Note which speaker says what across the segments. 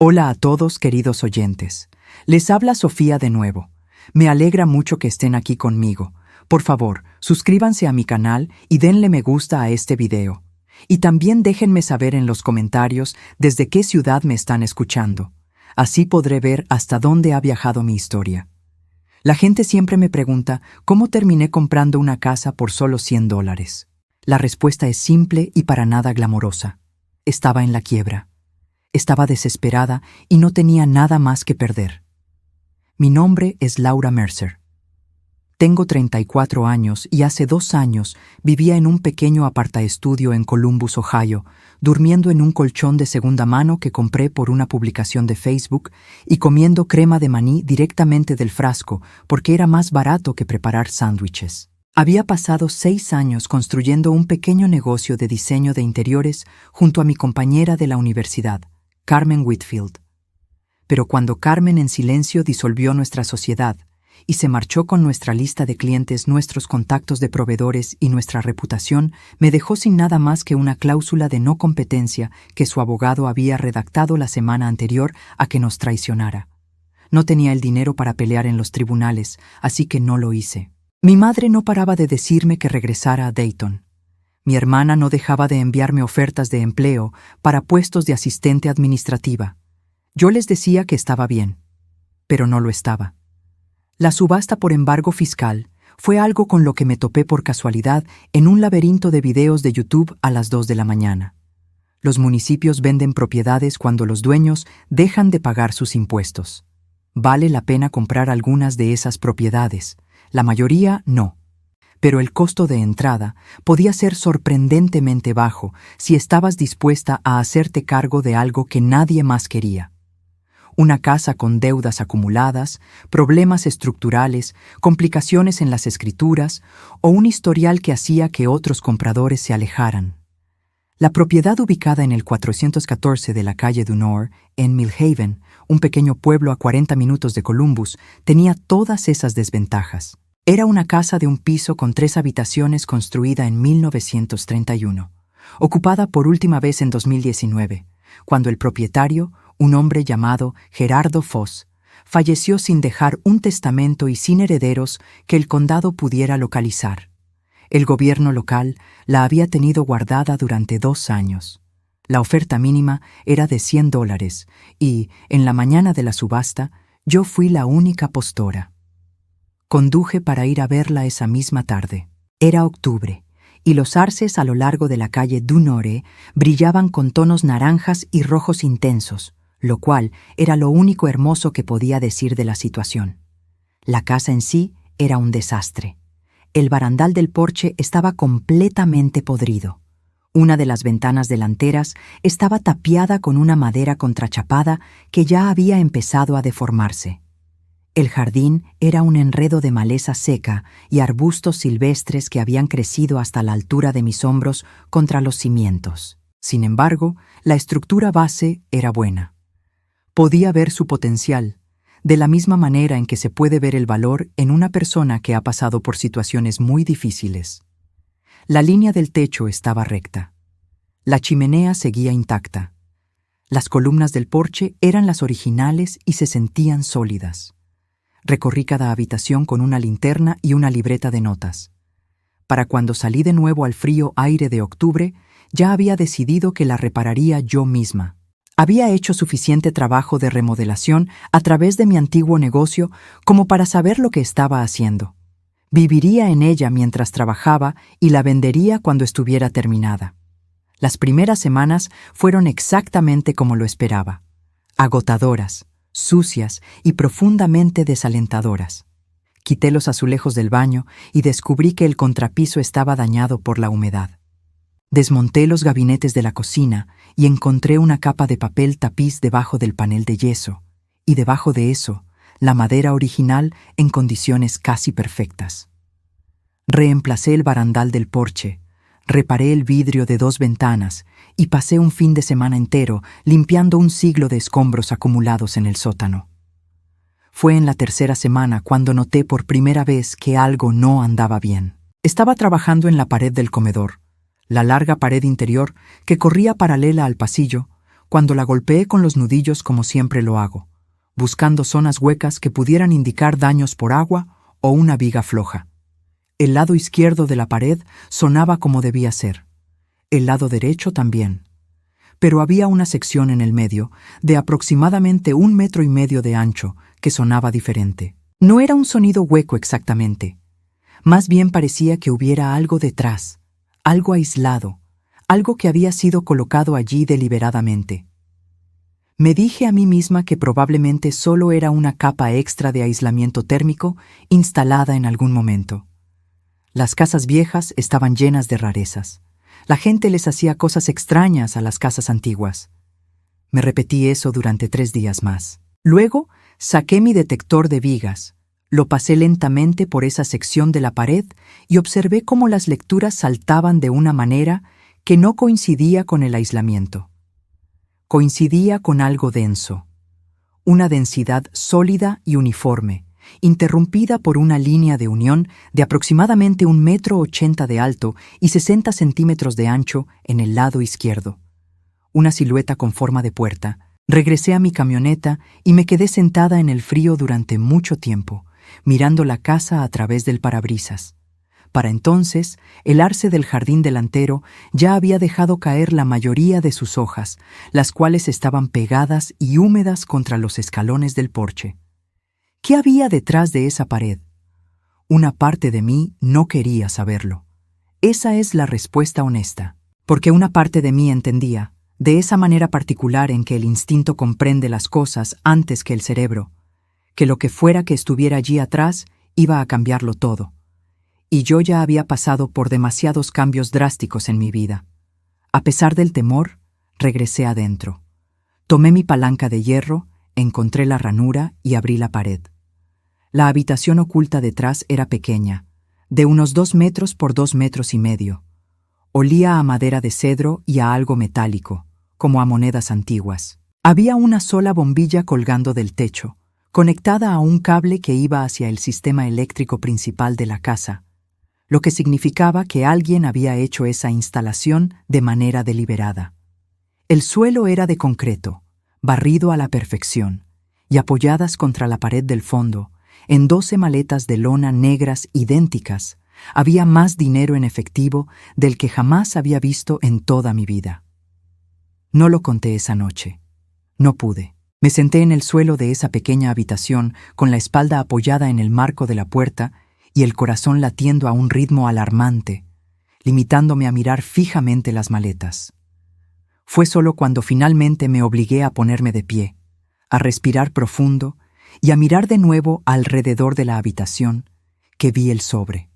Speaker 1: Hola a todos, queridos oyentes. Les habla Sofía de nuevo. Me alegra mucho que estén aquí conmigo. Por favor, suscríbanse a mi canal y denle me gusta a este video. Y también déjenme saber en los comentarios desde qué ciudad me están escuchando. Así podré ver hasta dónde ha viajado mi historia. La gente siempre me pregunta cómo terminé comprando una casa por solo $100. La respuesta es simple y para nada glamorosa. Estaba en la quiebra. Estaba desesperada y no tenía nada más que perder. Mi nombre es Laura Mercer. Tengo 34 años y hace 2 años vivía en un pequeño apartaestudio en Columbus, Ohio, durmiendo en un colchón de segunda mano que compré por una publicación de Facebook y comiendo crema de maní directamente del frasco porque era más barato que preparar sándwiches. Había pasado 6 años construyendo un pequeño negocio de diseño de interiores junto a mi compañera de la universidad, Carmen Whitfield. Pero cuando Carmen en silencio disolvió nuestra sociedad y se marchó con nuestra lista de clientes, nuestros contactos de proveedores y nuestra reputación, me dejó sin nada más que una cláusula de no competencia que su abogado había redactado la semana anterior a que nos traicionara. No tenía el dinero para pelear en los tribunales, así que no lo hice. Mi madre no paraba de decirme que regresara a Dayton. Mi hermana no dejaba de enviarme ofertas de empleo para puestos de asistente administrativa. Yo les decía que estaba bien, pero no lo estaba. La subasta por embargo fiscal fue algo con lo que me topé por casualidad en un laberinto de videos de YouTube a las 2 de la mañana. Los municipios venden propiedades cuando los dueños dejan de pagar sus impuestos. Vale la pena comprar algunas de esas propiedades, la mayoría no. Pero el costo de entrada podía ser sorprendentemente bajo si estabas dispuesta a hacerte cargo de algo que nadie más quería. Una casa con deudas acumuladas, problemas estructurales, complicaciones en las escrituras o un historial que hacía que otros compradores se alejaran. La propiedad ubicada en el 414 de la calle Dunor, en Millhaven, un pequeño pueblo a 40 minutos de Columbus, tenía todas esas desventajas. Era una casa de un piso con 3 habitaciones construida en 1931, ocupada por última vez en 2019, cuando el propietario, un hombre llamado Gerardo Foss, falleció sin dejar un testamento y sin herederos que el condado pudiera localizar. El gobierno local la había tenido guardada durante 2 años. La oferta mínima era de $100 y, en la mañana de la subasta, yo fui la única postora. Conduje para ir a verla esa misma tarde. Era octubre, y los arces a lo largo de la calle Dunore brillaban con tonos naranjas y rojos intensos, lo cual era lo único hermoso que podía decir de la situación. La casa en sí era un desastre. El barandal del porche estaba completamente podrido. Una de las ventanas delanteras estaba tapiada con una madera contrachapada que ya había empezado a deformarse. El jardín era un enredo de maleza seca y arbustos silvestres que habían crecido hasta la altura de mis hombros contra los cimientos. Sin embargo, la estructura base era buena. Podía ver su potencial, de la misma manera en que se puede ver el valor en una persona que ha pasado por situaciones muy difíciles. La línea del techo estaba recta. La chimenea seguía intacta. Las columnas del porche eran las originales y se sentían sólidas. Recorrí cada habitación con una linterna y una libreta de notas. Para cuando salí de nuevo al frío aire de octubre, ya había decidido que la repararía yo misma. Había hecho suficiente trabajo de remodelación a través de mi antiguo negocio como para saber lo que estaba haciendo. Viviría en ella mientras trabajaba y la vendería cuando estuviera terminada. Las primeras semanas fueron exactamente como lo esperaba. Agotadoras, sucias y profundamente desalentadoras. Quité los azulejos del baño y descubrí que el contrapiso estaba dañado por la humedad. Desmonté los gabinetes de la cocina y encontré una capa de papel tapiz debajo del panel de yeso, y debajo de eso, la madera original en condiciones casi perfectas. Reemplacé el barandal del porche, reparé el vidrio de 2 ventanas y pasé un fin de semana entero limpiando un siglo de escombros acumulados en el sótano. Fue en la 3ª semana cuando noté por primera vez que algo no andaba bien. Estaba trabajando en la pared del comedor, la larga pared interior que corría paralela al pasillo, cuando la golpeé con los nudillos como siempre lo hago, buscando zonas huecas que pudieran indicar daños por agua o una viga floja. El lado izquierdo de la pared sonaba como debía ser. El lado derecho también. Pero había una sección en el medio, de aproximadamente 1,5 metros de ancho, que sonaba diferente. No era un sonido hueco exactamente. Más bien parecía que hubiera algo detrás, algo aislado, algo que había sido colocado allí deliberadamente. Me dije a mí misma que probablemente solo era una capa extra de aislamiento térmico instalada en algún momento. Las casas viejas estaban llenas de rarezas. La gente les hacía cosas extrañas a las casas antiguas. Me repetí eso durante 3 días más. Luego, saqué mi detector de vigas, lo pasé lentamente por esa sección de la pared y observé cómo las lecturas saltaban de una manera que no coincidía con el aislamiento. Coincidía con algo denso, una densidad sólida y uniforme, interrumpida por una línea de unión de aproximadamente 1,80 metros de alto y 60 centímetros de ancho en el lado izquierdo. Una silueta con forma de puerta. Regresé a mi camioneta y me quedé sentada en el frío durante mucho tiempo, mirando la casa a través del parabrisas. Para entonces, el arce del jardín delantero ya había dejado caer la mayoría de sus hojas, las cuales estaban pegadas y húmedas contra los escalones del porche. ¿Qué había detrás de esa pared? Una parte de mí no quería saberlo. Esa es la respuesta honesta, porque una parte de mí entendía, de esa manera particular en que el instinto comprende las cosas antes que el cerebro, que lo que fuera que estuviera allí atrás iba a cambiarlo todo. Y yo ya había pasado por demasiados cambios drásticos en mi vida. A pesar del temor, regresé adentro. Tomé mi palanca de hierro, encontré la ranura y abrí la pared. La habitación oculta detrás era pequeña, de unos 2 metros por 2,5 metros. Olía a madera de cedro y a algo metálico, como a monedas antiguas. Había una sola bombilla colgando del techo, conectada a un cable que iba hacia el sistema eléctrico principal de la casa, lo que significaba que alguien había hecho esa instalación de manera deliberada. El suelo era de concreto, barrido a la perfección, y apoyadas contra la pared del fondo, en 12 maletas de lona negras idénticas, había más dinero en efectivo del que jamás había visto en toda mi vida. No lo conté esa noche. No pude. Me senté en el suelo de esa pequeña habitación con la espalda apoyada en el marco de la puerta y el corazón latiendo a un ritmo alarmante, limitándome a mirar fijamente las maletas. Fue solo cuando finalmente me obligué a ponerme de pie, a respirar profundo y a mirar de nuevo alrededor de la habitación, que vi el sobre.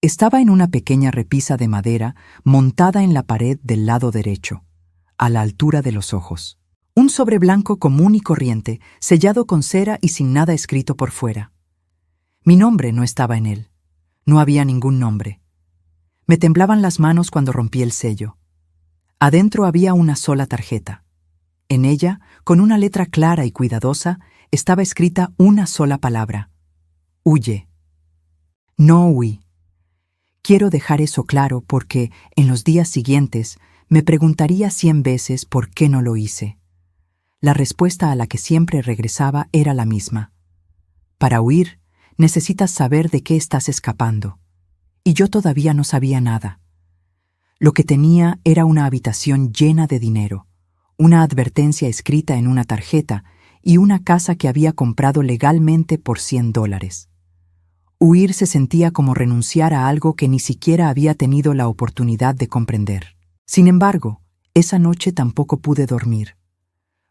Speaker 1: Estaba en una pequeña repisa de madera montada en la pared del lado derecho, a la altura de los ojos. Un sobre blanco común y corriente, sellado con cera y sin nada escrito por fuera. Mi nombre no estaba en él. No había ningún nombre. Me temblaban las manos cuando rompí el sello. Adentro había una sola tarjeta. En ella, con una letra clara y cuidadosa, estaba escrita una sola palabra: huye. No huí. Quiero dejar eso claro porque, en los días siguientes, me preguntaría 100 veces por qué no lo hice. La respuesta a la que siempre regresaba era la misma. Para huir, necesitas saber de qué estás escapando. Y yo todavía no sabía nada. Lo que tenía era una habitación llena de dinero, una advertencia escrita en una tarjeta y una casa que había comprado legalmente por $100. Huir se sentía como renunciar a algo que ni siquiera había tenido la oportunidad de comprender. Sin embargo, esa noche tampoco pude dormir.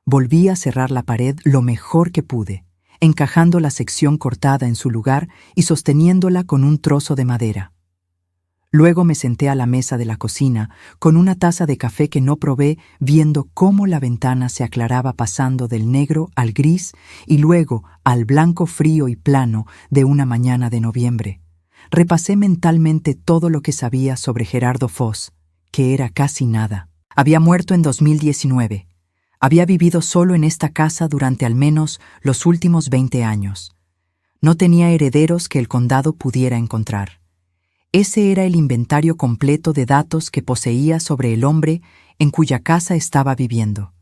Speaker 1: Volví a cerrar la pared lo mejor que pude, encajando la sección cortada en su lugar y sosteniéndola con un trozo de madera. Luego me senté a la mesa de la cocina con una taza de café que no probé, viendo cómo la ventana se aclaraba pasando del negro al gris y luego al blanco frío y plano de una mañana de noviembre. Repasé mentalmente todo lo que sabía sobre Gerardo Foss, que era casi nada. Había muerto en 2019. Había vivido solo en esta casa durante al menos los últimos 20 años. No tenía herederos que el condado pudiera encontrar. Ese era el inventario completo de datos que poseía sobre el hombre en cuya casa estaba viviendo.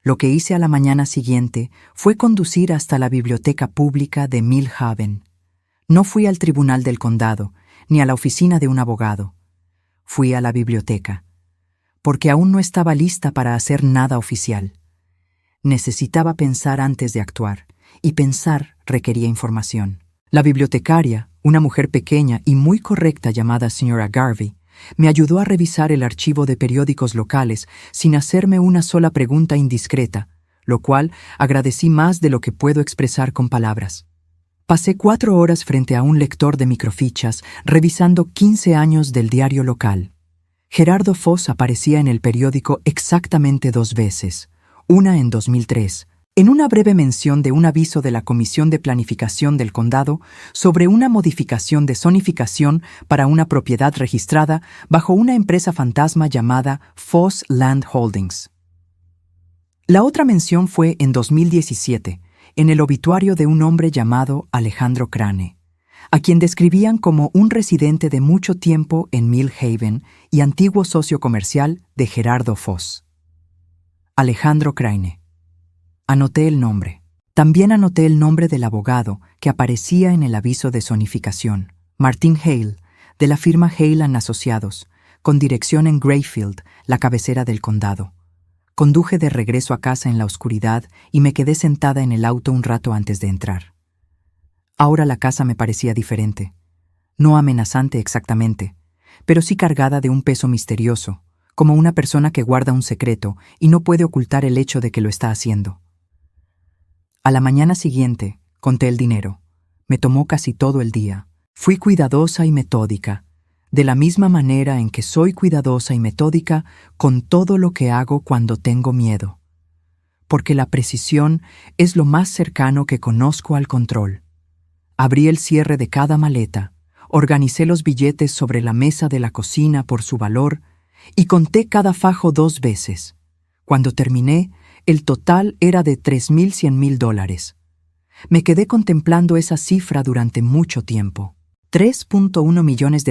Speaker 1: Lo que hice a la mañana siguiente fue conducir hasta la biblioteca pública de Mill Haven. No fui al tribunal del condado, ni a la oficina de un abogado. Fui a la biblioteca, porque aún no estaba lista para hacer nada oficial. Necesitaba pensar antes de actuar, y pensar requería información. La bibliotecaria, una mujer pequeña y muy correcta llamada señora Garvey, me ayudó a revisar el archivo de periódicos locales sin hacerme una sola pregunta indiscreta, lo cual agradecí más de lo que puedo expresar con palabras. Pasé 4 horas frente a un lector de microfichas revisando 15 años del diario local. Gerardo Foss aparecía en el periódico exactamente 2 veces, una en 2003, en una breve mención de un aviso de la Comisión de Planificación del Condado sobre una modificación de zonificación para una propiedad registrada bajo una empresa fantasma llamada Foss Land Holdings. La otra mención fue en 2017, en el obituario de un hombre llamado Alejandro Crane, a quien describían como un residente de mucho tiempo en Mill Haven y antiguo socio comercial de Gerardo Foss. Alejandro Crane. Anoté el nombre. También anoté el nombre del abogado que aparecía en el aviso de zonificación, Martin Hale, de la firma Hale & Asociados, con dirección en Grayfield, la cabecera del condado. Conduje de regreso a casa en la oscuridad y me quedé sentada en el auto un rato antes de entrar. Ahora la casa me parecía diferente. No amenazante exactamente, pero sí cargada de un peso misterioso, como una persona que guarda un secreto y no puede ocultar el hecho de que lo está haciendo. A la mañana siguiente, conté el dinero. Me tomó casi todo el día. Fui cuidadosa y metódica, de la misma manera en que soy cuidadosa y metódica con todo lo que hago cuando tengo miedo. Porque la precisión es lo más cercano que conozco al control. Abrí el cierre de cada maleta, organicé los billetes sobre la mesa de la cocina por su valor y conté cada fajo 2 veces. Cuando terminé, el total era de $3,100,000. Me quedé contemplando esa cifra durante mucho tiempo. $3.1 millones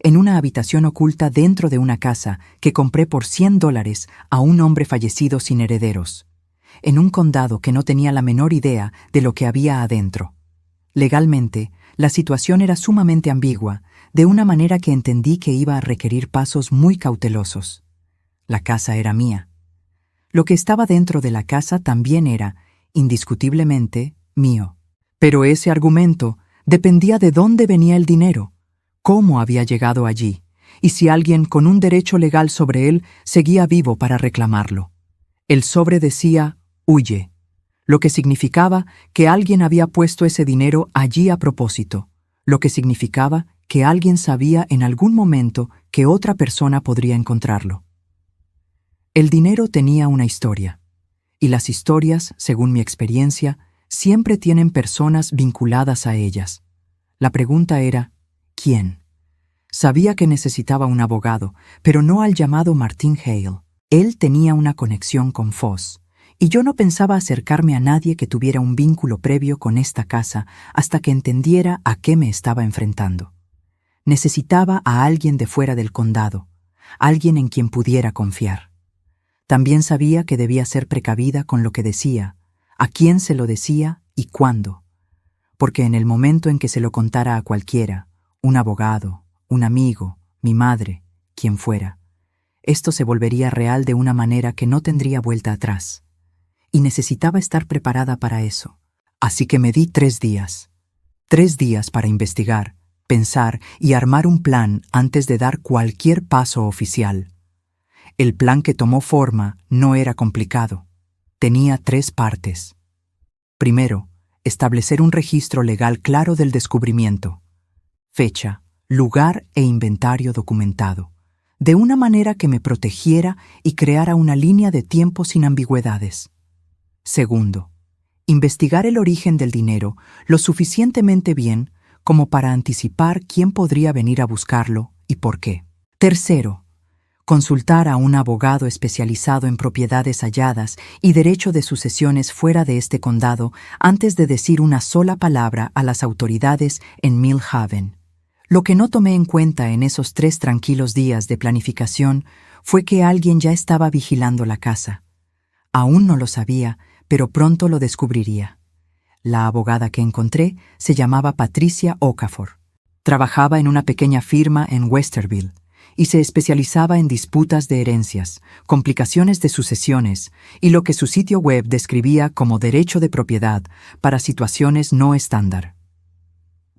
Speaker 1: en una habitación oculta dentro de una casa que compré por $100 a un hombre fallecido sin herederos, en un condado que no tenía la menor idea de lo que había adentro. Legalmente, la situación era sumamente ambigua, de una manera que entendí que iba a requerir pasos muy cautelosos. La casa era mía. Lo que estaba dentro de la casa también era, indiscutiblemente, mío. Pero ese argumento dependía de dónde venía el dinero, cómo había llegado allí, y si alguien con un derecho legal sobre él seguía vivo para reclamarlo. El sobre decía, huye, lo que significaba que alguien había puesto ese dinero allí a propósito, lo que significaba que alguien sabía en algún momento que otra persona podría encontrarlo. El dinero tenía una historia, y las historias, según mi experiencia, siempre tienen personas vinculadas a ellas. La pregunta era, ¿quién? Sabía que necesitaba un abogado, pero no al llamado Martin Hale. Él tenía una conexión con Foss, y yo no pensaba acercarme a nadie que tuviera un vínculo previo con esta casa hasta que entendiera a qué me estaba enfrentando. Necesitaba a alguien de fuera del condado, alguien en quien pudiera confiar. También sabía que debía ser precavida con lo que decía, a quién se lo decía y cuándo, porque en el momento en que se lo contara a cualquiera, un abogado, un amigo, mi madre, quien fuera, esto se volvería real de una manera que no tendría vuelta atrás. Y necesitaba estar preparada para eso. Así que me di 3 días. 3 días para investigar, pensar y armar un plan antes de dar cualquier paso oficial. El plan que tomó forma no era complicado. Tenía 3 partes. Primero, establecer un registro legal claro del descubrimiento. Fecha, lugar e inventario documentado, de una manera que me protegiera y creara una línea de tiempo sin ambigüedades. Segundo, investigar el origen del dinero lo suficientemente bien como para anticipar quién podría venir a buscarlo y por qué. Tercero, consultar a un abogado especializado en propiedades halladas y derecho de sucesiones fuera de este condado antes de decir una sola palabra a las autoridades en Mill Haven. Lo que no tomé en cuenta en esos 3 tranquilos días de planificación fue que alguien ya estaba vigilando la casa. Aún no lo sabía, pero pronto lo descubriría. La abogada que encontré se llamaba Patricia Okafor. Trabajaba en una pequeña firma en Westerville y se especializaba en disputas de herencias, complicaciones de sucesiones y lo que su sitio web describía como derecho de propiedad para situaciones no estándar.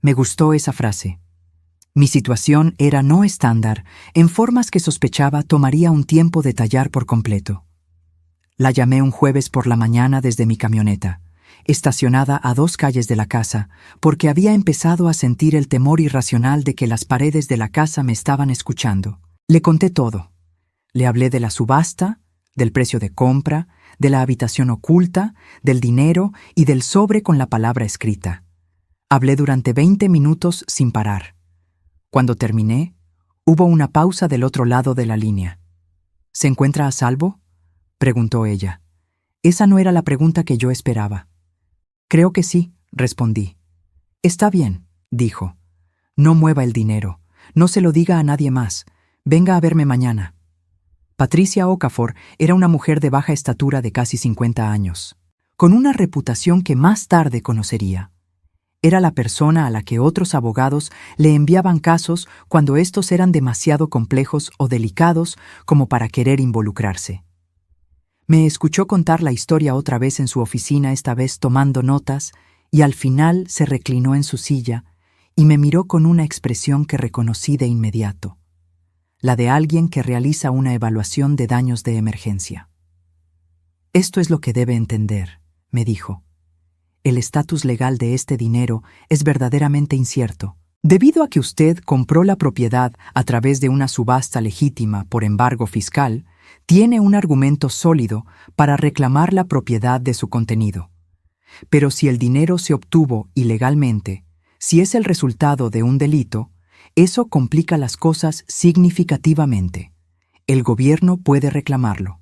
Speaker 1: Me gustó esa frase. Mi situación era no estándar en formas que sospechaba tomaría un tiempo detallar por completo. La llamé un jueves por la mañana desde mi camioneta, estacionada a 2 calles de la casa, porque había empezado a sentir el temor irracional de que las paredes de la casa me estaban escuchando. Le conté todo. Le hablé de la subasta, del precio de compra, de la habitación oculta, del dinero y del sobre con la palabra escrita. Hablé durante 20 minutos sin parar. Cuando terminé, hubo una pausa del otro lado de la línea. ¿Se encuentra a salvo?, preguntó ella. Esa no era la pregunta que yo esperaba. Creo que sí, respondí. Está bien, dijo. No mueva el dinero. No se lo diga a nadie más. Venga a verme mañana. Patricia Okafor era una mujer de baja estatura de casi 50 años, con una reputación que más tarde conocería. Era la persona a la que otros abogados le enviaban casos cuando estos eran demasiado complejos o delicados como para querer involucrarse. Me escuchó contar la historia otra vez en su oficina, esta vez tomando notas, y al final se reclinó en su silla y me miró con una expresión que reconocí de inmediato, la de alguien que realiza una evaluación de daños de emergencia. Esto es lo que debe entender, me dijo. El estatus legal de este dinero es verdaderamente incierto. Debido a que usted compró la propiedad a través de una subasta legítima por embargo fiscal, tiene un argumento sólido para reclamar la propiedad de su contenido. Pero si el dinero se obtuvo ilegalmente, si es el resultado de un delito, eso complica las cosas significativamente. El gobierno puede reclamarlo.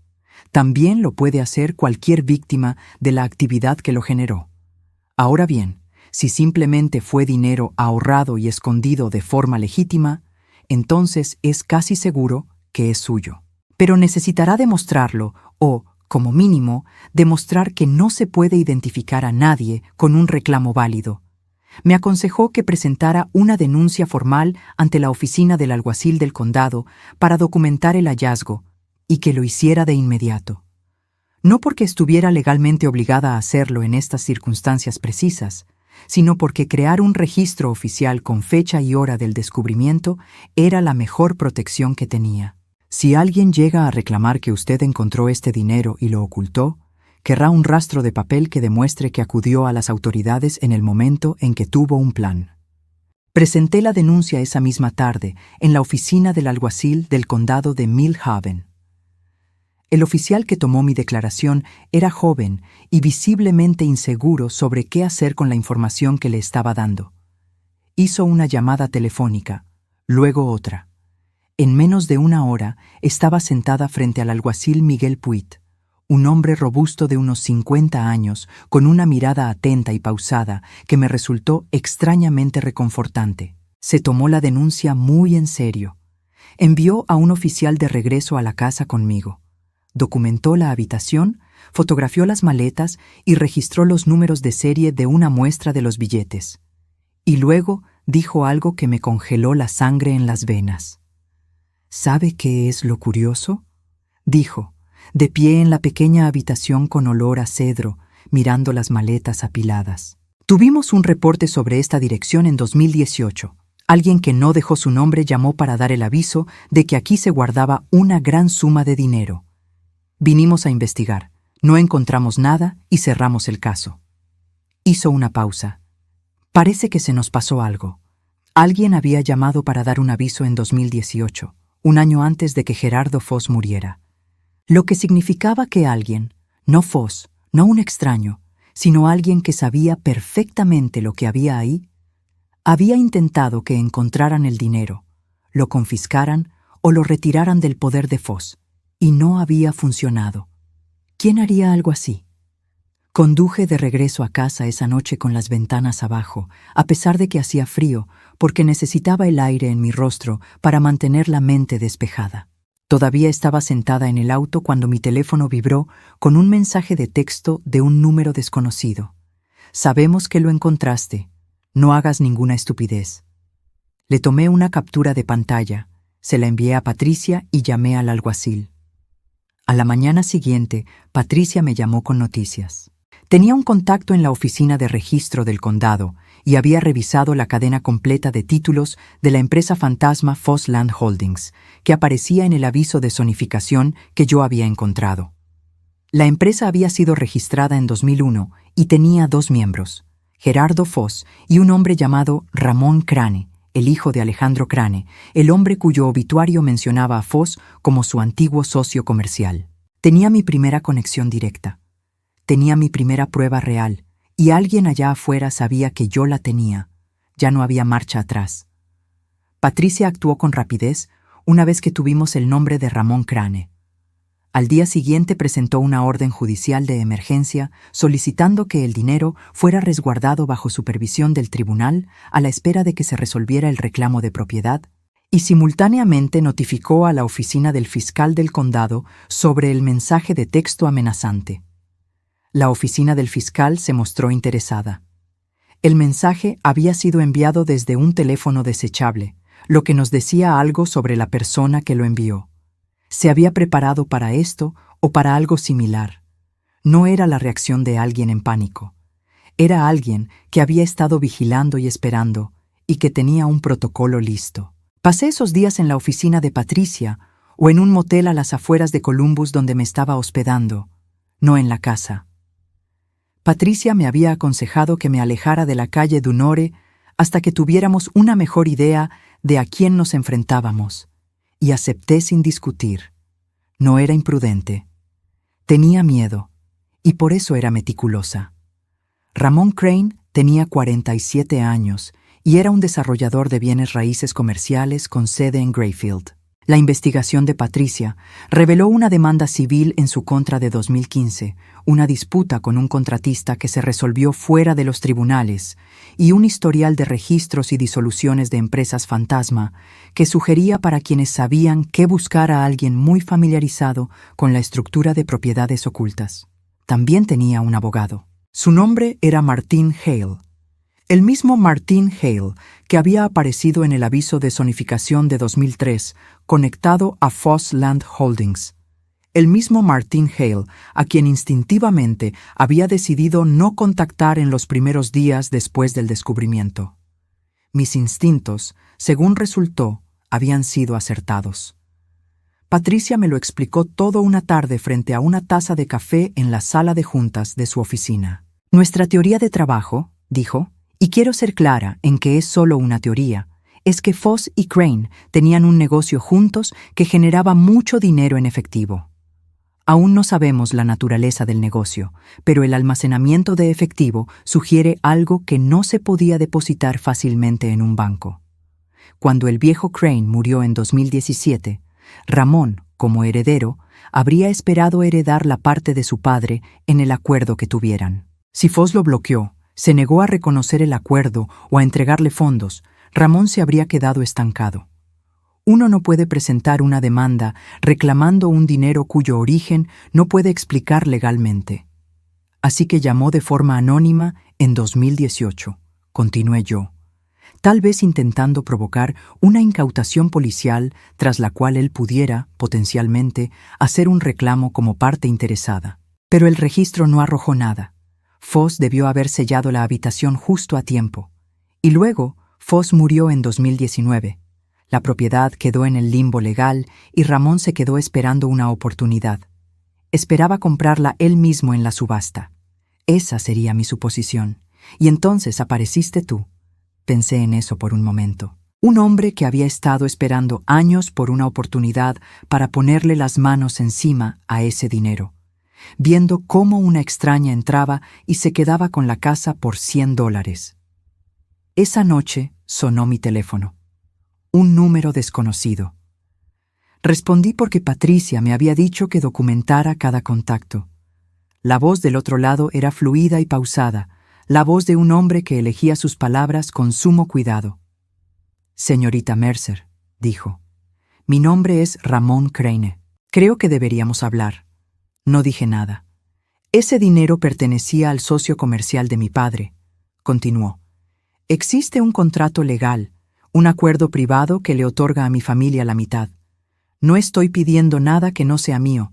Speaker 1: También lo puede hacer cualquier víctima de la actividad que lo generó. Ahora bien, si simplemente fue dinero ahorrado y escondido de forma legítima, entonces es casi seguro que es suyo. Pero necesitará demostrarlo o, como mínimo, demostrar que no se puede identificar a nadie con un reclamo válido. Me aconsejó que presentara una denuncia formal ante la oficina del alguacil del condado para documentar el hallazgo y que lo hiciera de inmediato. No porque estuviera legalmente obligada a hacerlo en estas circunstancias precisas, sino porque crear un registro oficial con fecha y hora del descubrimiento era la mejor protección que tenía. Si alguien llega a reclamar que usted encontró este dinero y lo ocultó, querrá un rastro de papel que demuestre que acudió a las autoridades en el momento en que tuvo un plan. Presenté la denuncia esa misma tarde en la oficina del alguacil del condado de Millhaven. El oficial que tomó mi declaración era joven y visiblemente inseguro sobre qué hacer con la información que le estaba dando. Hizo una llamada telefónica, luego otra. En menos de 1 hora estaba sentada frente al alguacil Miguel Puit, un hombre robusto de unos 50 años, con una mirada atenta y pausada que me resultó extrañamente reconfortante. Se tomó la denuncia muy en serio. Envió a un oficial de regreso a la casa conmigo. Documentó la habitación, fotografió las maletas y registró los números de serie de una muestra de los billetes. Y luego dijo algo que me congeló la sangre en las venas. ¿Sabe qué es lo curioso?, dijo, de pie en la pequeña habitación con olor a cedro, mirando las maletas apiladas. Tuvimos un reporte sobre esta dirección en 2018. Alguien que no dejó su nombre llamó para dar el aviso de que aquí se guardaba una gran suma de dinero. Vinimos a investigar, no encontramos nada y cerramos el caso. Hizo una pausa. Parece que se nos pasó algo. Alguien había llamado para dar un aviso en 2018, un año antes de que Gerardo Foss muriera. Lo que significaba que alguien, no Foss, no un extraño, sino alguien que sabía perfectamente lo que había ahí, había intentado que encontraran el dinero, lo confiscaran o lo retiraran del poder de Foss. Y no había funcionado. ¿Quién haría algo así? Conduje de regreso a casa esa noche con las ventanas abajo, a pesar de que hacía frío, porque necesitaba el aire en mi rostro para mantener la mente despejada. Todavía estaba sentada en el auto cuando mi teléfono vibró con un mensaje de texto de un número desconocido. Sabemos que lo encontraste. No hagas ninguna estupidez. Le tomé una captura de pantalla, se la envié a Patricia y llamé al alguacil. A la mañana siguiente, Patricia me llamó con noticias. Tenía un contacto en la oficina de registro del condado y había revisado la cadena completa de títulos de la empresa fantasma Foss Land Holdings, que aparecía en el aviso de zonificación que yo había encontrado. La empresa había sido registrada en 2001 y tenía 2 miembros, Gerardo Foss y un hombre llamado Ramón Crane, el hijo de Alejandro Crane, el hombre cuyo obituario mencionaba a Foss como su antiguo socio comercial. Tenía mi primera conexión directa. Tenía mi primera prueba real, y alguien allá afuera sabía que yo la tenía. Ya no había marcha atrás. Patricia actuó con rapidez una vez que tuvimos el nombre de Ramón Crane. Al día siguiente presentó una orden judicial de emergencia solicitando que el dinero fuera resguardado bajo supervisión del tribunal a la espera de que se resolviera el reclamo de propiedad, y simultáneamente notificó a la oficina del fiscal del condado sobre el mensaje de texto amenazante. La oficina del fiscal se mostró interesada. El mensaje había sido enviado desde un teléfono desechable, lo que nos decía algo sobre la persona que lo envió. ¿Se había preparado para esto o para algo similar? No era la reacción de alguien en pánico. Era alguien que había estado vigilando y esperando y que tenía un protocolo listo. Pasé esos días en la oficina de Patricia o en un motel a las afueras de Columbus donde me estaba hospedando, no en la casa. Patricia me había aconsejado que me alejara de la calle Dunore hasta que tuviéramos una mejor idea de a quién nos enfrentábamos, y acepté sin discutir. No era imprudente. Tenía miedo, y por eso era meticulosa. Ramón Crane tenía 47 años y era un desarrollador de bienes raíces comerciales con sede en Grayfield. La investigación de Patricia reveló una demanda civil en su contra de 2015, una disputa con un contratista que se resolvió fuera de los tribunales y un historial de registros y disoluciones de empresas fantasma que sugería para quienes sabían qué buscar a alguien muy familiarizado con la estructura de propiedades ocultas. También tenía un abogado. Su nombre era Martin Hale. El mismo Martin Hale que había aparecido en el aviso de zonificación de 2003 conectado a Foss Land Holdings. El mismo Martin Hale a quien instintivamente había decidido no contactar en los primeros días después del descubrimiento. Mis instintos, según resultó, habían sido acertados. Patricia me lo explicó todo una tarde frente a una taza de café en la sala de juntas de su oficina. Nuestra teoría de trabajo, dijo, y quiero ser clara en que es solo una teoría, es que Foss y Crane tenían un negocio juntos que generaba mucho dinero en efectivo. Aún no sabemos la naturaleza del negocio, pero el almacenamiento de efectivo sugiere algo que no se podía depositar fácilmente en un banco. Cuando el viejo Crane murió en 2017, Ramón, como heredero, habría esperado heredar la parte de su padre en el acuerdo que tuvieran. Si Foss lo bloqueó, se negó a reconocer el acuerdo o a entregarle fondos, Ramón se habría quedado estancado. Uno no puede presentar una demanda reclamando un dinero cuyo origen no puede explicar legalmente. Así que llamó de forma anónima en 2018, continué yo, tal vez intentando provocar una incautación policial tras la cual él pudiera, potencialmente, hacer un reclamo como parte interesada. Pero el registro no arrojó nada. Foss debió haber sellado la habitación justo a tiempo. Y luego, Foss murió en 2019. La propiedad quedó en el limbo legal y Ramón se quedó esperando una oportunidad. Esperaba comprarla él mismo en la subasta. Esa sería mi suposición. Y entonces apareciste tú. Pensé en eso por un momento. Un hombre que había estado esperando años por una oportunidad para ponerle las manos encima a ese dinero, viendo cómo una extraña entraba y se quedaba con la casa por $100. Esa noche sonó mi teléfono. Un número desconocido. Respondí porque Patricia me había dicho que documentara cada contacto. La voz del otro lado era fluida y pausada, la voz de un hombre que elegía sus palabras con sumo cuidado. «Señorita Mercer», dijo, Mi nombre es Ramón Crane. Creo que deberíamos hablar. No dije nada. Ese dinero pertenecía al socio comercial de mi padre. Continuó. Existe un contrato legal, un acuerdo privado que le otorga a mi familia la mitad. No estoy pidiendo nada que no sea mío.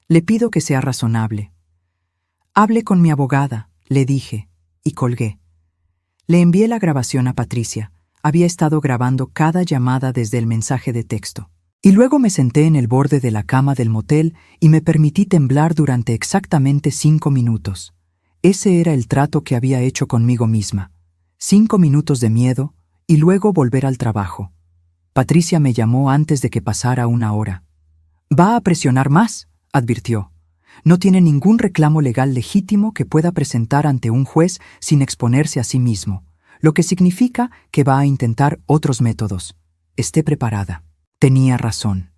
Speaker 1: Le pido que sea razonable. Hable con mi abogada, le dije, y colgué. Le envié la grabación a Patricia. Había estado grabando cada llamada desde el mensaje de texto. Y luego me senté en el borde de la cama del motel y me permití temblar durante exactamente 5 minutos. Ese era el trato que había hecho conmigo misma. 5 minutos de miedo y luego volver al trabajo. Patricia me llamó antes de que pasara 1 hora. «Va a presionar más», advirtió. «No tiene ningún reclamo legal legítimo que pueda presentar ante un juez sin exponerse a sí mismo, lo que significa que va a intentar otros métodos. Esté preparada». Tenía razón.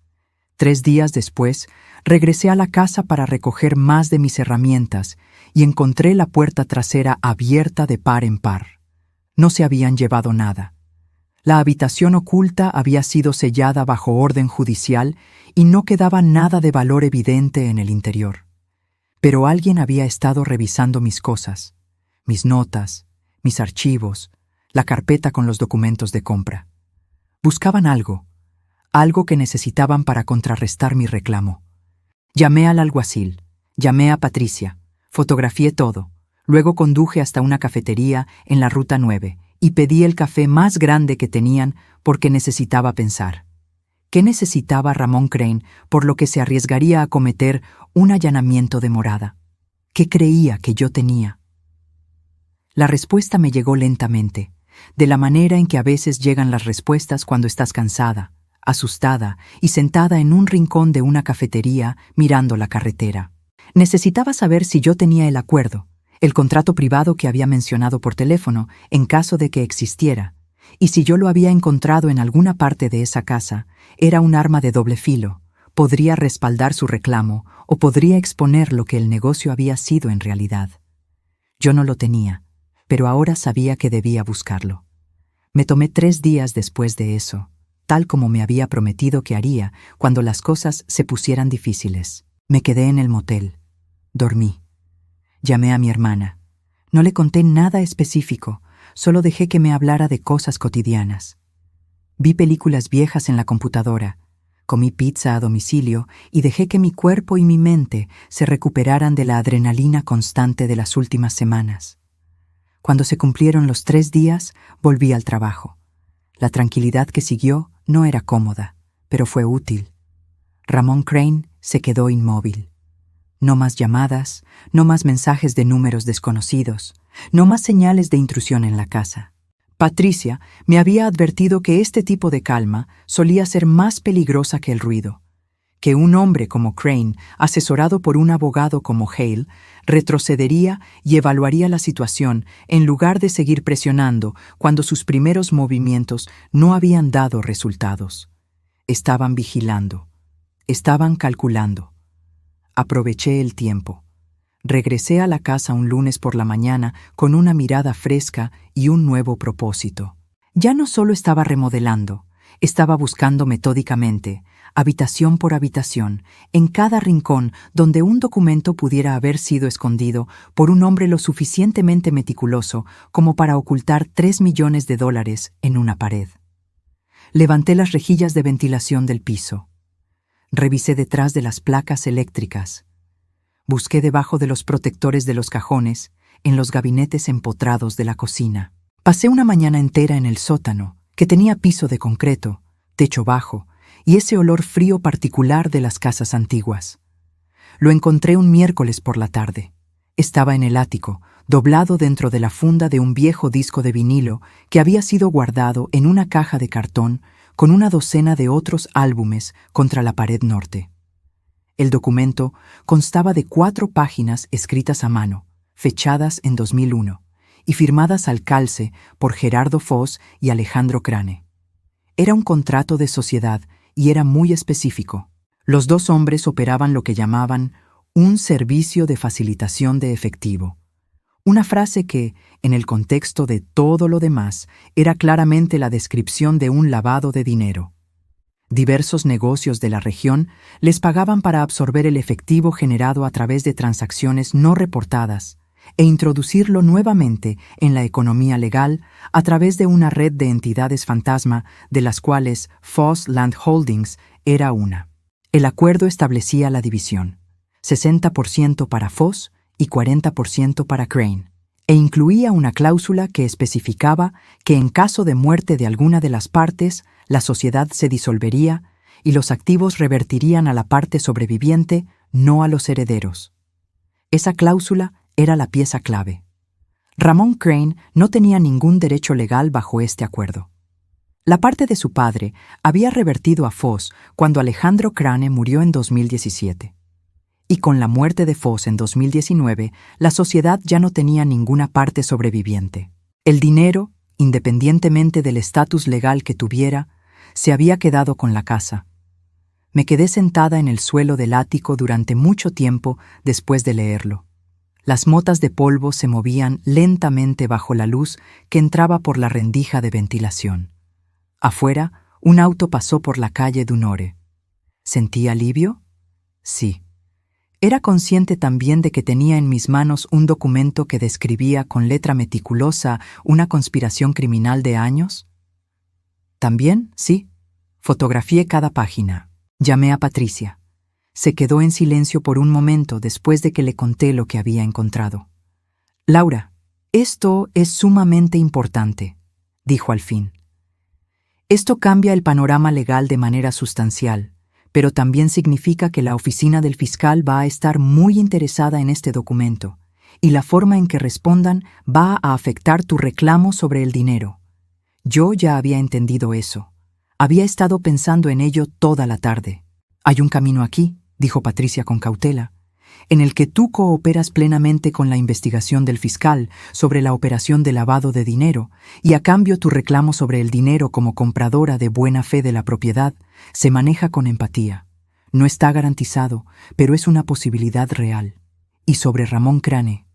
Speaker 1: 3 días después, regresé a la casa para recoger más de mis herramientas y encontré la puerta trasera abierta de par en par. No se habían llevado nada. La habitación oculta había sido sellada bajo orden judicial y no quedaba nada de valor evidente en el interior. Pero alguien había estado revisando mis cosas, mis notas, mis archivos, la carpeta con los documentos de compra. Buscaban algo que necesitaban para contrarrestar mi reclamo. Llamé al alguacil, llamé a Patricia, fotografié todo, luego conduje hasta una cafetería en la Ruta 9 y pedí el café más grande que tenían porque necesitaba pensar. ¿Qué necesitaba Ramón Crane por lo que se arriesgaría a cometer un allanamiento de morada? ¿Qué creía que yo tenía? La respuesta me llegó lentamente, de la manera en que a veces llegan las respuestas cuando estás cansada, asustada y sentada en un rincón de una cafetería mirando la carretera. Necesitaba saber si yo tenía el acuerdo, el contrato privado que había mencionado por teléfono en caso de que existiera, y si yo lo había encontrado en alguna parte de esa casa, era un arma de doble filo, podría respaldar su reclamo o podría exponer lo que el negocio había sido en realidad. Yo no lo tenía, pero ahora sabía que debía buscarlo. Me tomé 3 días después de eso, tal como me había prometido que haría cuando las cosas se pusieran difíciles. Me quedé en el motel. Dormí. Llamé a mi hermana. No le conté nada específico, solo dejé que me hablara de cosas cotidianas. Vi películas viejas en la computadora, comí pizza a domicilio y dejé que mi cuerpo y mi mente se recuperaran de la adrenalina constante de las últimas semanas. Cuando se cumplieron los 3 días, volví al trabajo. La tranquilidad que siguió no era cómoda, pero fue útil. Ramón Crane se quedó inmóvil. No más llamadas, no más mensajes de números desconocidos, no más señales de intrusión en la casa. Patricia me había advertido que este tipo de calma solía ser más peligrosa que el ruido, que un hombre como Crane, asesorado por un abogado como Hale, retrocedería y evaluaría la situación en lugar de seguir presionando cuando sus primeros movimientos no habían dado resultados. Estaban vigilando, estaban calculando. Aproveché el tiempo. Regresé a la casa un lunes por la mañana con una mirada fresca y un nuevo propósito. Ya no solo estaba remodelando, estaba buscando metódicamente, habitación por habitación, en cada rincón donde un documento pudiera haber sido escondido por un hombre lo suficientemente meticuloso como para ocultar $3 millones en una pared. Levanté las rejillas de ventilación del piso. Revisé detrás de las placas eléctricas. Busqué debajo de los protectores de los cajones, en los gabinetes empotrados de la cocina. Pasé una mañana entera en el sótano, que tenía piso de concreto, techo bajo, y ese olor frío particular de las casas antiguas. Lo encontré un miércoles por la tarde. Estaba en el ático, doblado dentro de la funda de un viejo disco de vinilo que había sido guardado en una caja de cartón con una docena de otros álbumes contra la pared norte. El documento constaba de 4 páginas escritas a mano, fechadas en 2001, y firmadas al calce por Gerardo Foss y Alejandro Crane. Era un contrato de sociedad y era muy específico. Los 2 hombres operaban lo que llamaban un servicio de facilitación de efectivo. Una frase que, en el contexto de todo lo demás, era claramente la descripción de un lavado de dinero. Diversos negocios de la región les pagaban para absorber el efectivo generado a través de transacciones no reportadas e introducirlo nuevamente en la economía legal a través de una red de entidades fantasma de las cuales Foss Land Holdings era una. El acuerdo establecía la división: 60% para Foss y 40% para Crane, e incluía una cláusula que especificaba que en caso de muerte de alguna de las partes, la sociedad se disolvería y los activos revertirían a la parte sobreviviente, no a los herederos. Esa cláusula era la pieza clave. Ramón Crane no tenía ningún derecho legal bajo este acuerdo. La parte de su padre había revertido a Foss cuando Alejandro Crane murió en 2017. Y con la muerte de Foss en 2019, la sociedad ya no tenía ninguna parte sobreviviente. El dinero, independientemente del estatus legal que tuviera, se había quedado con la casa. Me quedé sentada en el suelo del ático durante mucho tiempo después de leerlo. Las motas de polvo se movían lentamente bajo la luz que entraba por la rendija de ventilación. Afuera, un auto pasó por la calle Dunore. ¿Sentí alivio? Sí. Era consciente también de que tenía en mis manos un documento que describía con letra meticulosa una conspiración criminal de años. También, sí. Fotografié cada página. Llamé a Patricia. Se quedó en silencio por un momento después de que le conté lo que había encontrado. «Laura, esto es sumamente importante», dijo al fin. «Esto cambia el panorama legal de manera sustancial, pero también significa que la oficina del fiscal va a estar muy interesada en este documento, y la forma en que respondan va a afectar tu reclamo sobre el dinero. Yo ya había entendido eso. Había estado pensando en ello toda la tarde. Hay un camino aquí», dijo Patricia con cautela, «en el que tú cooperas plenamente con la investigación del fiscal sobre la operación de lavado de dinero, y a cambio tu reclamo sobre el dinero como compradora de buena fe de la propiedad se maneja con empatía. No está garantizado, pero es una posibilidad real. Y sobre Ramón Crane.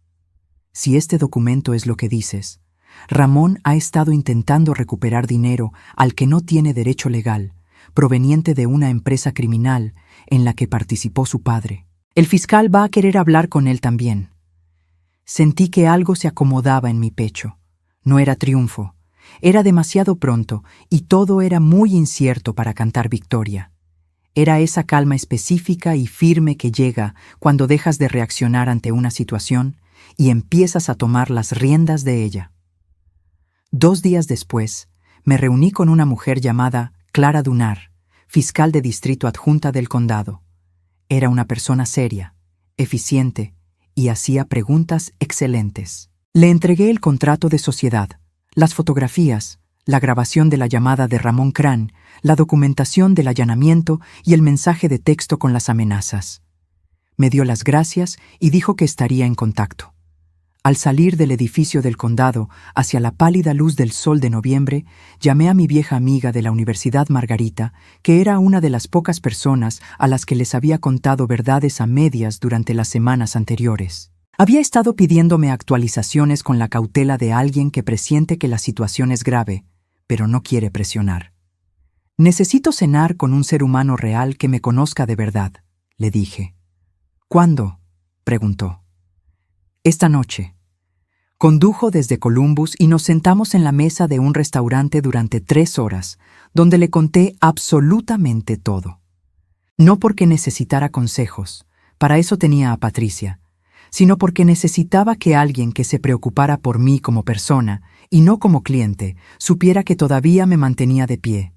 Speaker 1: Si este documento es lo que dices, Ramón ha estado intentando recuperar dinero al que no tiene derecho legal, proveniente de una empresa criminal en la que participó su padre. El fiscal va a querer hablar con él también». Sentí que algo se acomodaba en mi pecho. No era triunfo. Era demasiado pronto y todo era muy incierto para cantar victoria. Era esa calma específica y firme que llega cuando dejas de reaccionar ante una situación y empiezas a tomar las riendas de ella. 2 días después, me reuní con una mujer llamada Clara Dunar, fiscal de distrito adjunta del condado. Era una persona seria, eficiente y hacía preguntas excelentes. Le entregué el contrato de sociedad, las fotografías, la grabación de la llamada de Ramón Crane, la documentación del allanamiento y el mensaje de texto con las amenazas. Me dio las gracias y dijo que estaría en contacto. Al salir del edificio del condado hacia la pálida luz del sol de noviembre, llamé a mi vieja amiga de la Universidad Margarita, que era una de las pocas personas a las que les había contado verdades a medias durante las semanas anteriores. Había estado pidiéndome actualizaciones con la cautela de alguien que presiente que la situación es grave, pero no quiere presionar. «Necesito cenar con un ser humano real que me conozca de verdad», le dije. «¿Cuándo?», preguntó. «Esta noche». Condujo desde Columbus y nos sentamos en la mesa de un restaurante durante 3 horas, donde le conté absolutamente todo. No porque necesitara consejos, para eso tenía a Patricia, sino porque necesitaba que alguien que se preocupara por mí como persona y no como cliente supiera que todavía me mantenía de pie.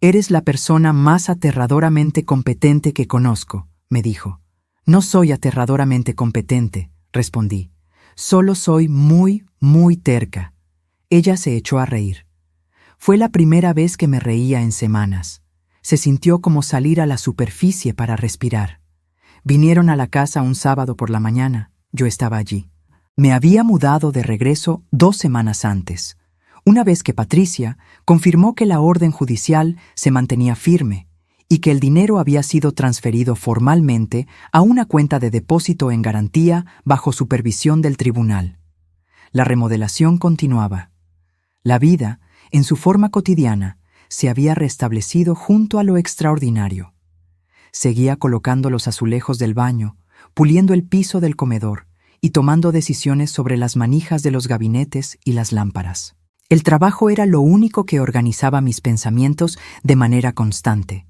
Speaker 1: «Eres la persona más aterradoramente competente que conozco», me dijo. «No soy aterradoramente competente», respondí. «Solo soy muy, muy terca». Ella se echó a reír. Fue la primera vez que me reía en semanas. Se sintió como salir a la superficie para respirar. Vinieron a la casa un sábado por la mañana. Yo estaba allí. Me había mudado de regreso 2 semanas antes, una vez que Patricia confirmó que la orden judicial se mantenía firme y que el dinero había sido transferido formalmente a una cuenta de depósito en garantía bajo supervisión del tribunal. La remodelación continuaba. La vida, en su forma cotidiana, se había restablecido junto a lo extraordinario. Seguía colocando los azulejos del baño, puliendo el piso del comedor y tomando decisiones sobre las manijas de los gabinetes y las lámparas. El trabajo era lo único que organizaba mis pensamientos de manera constante.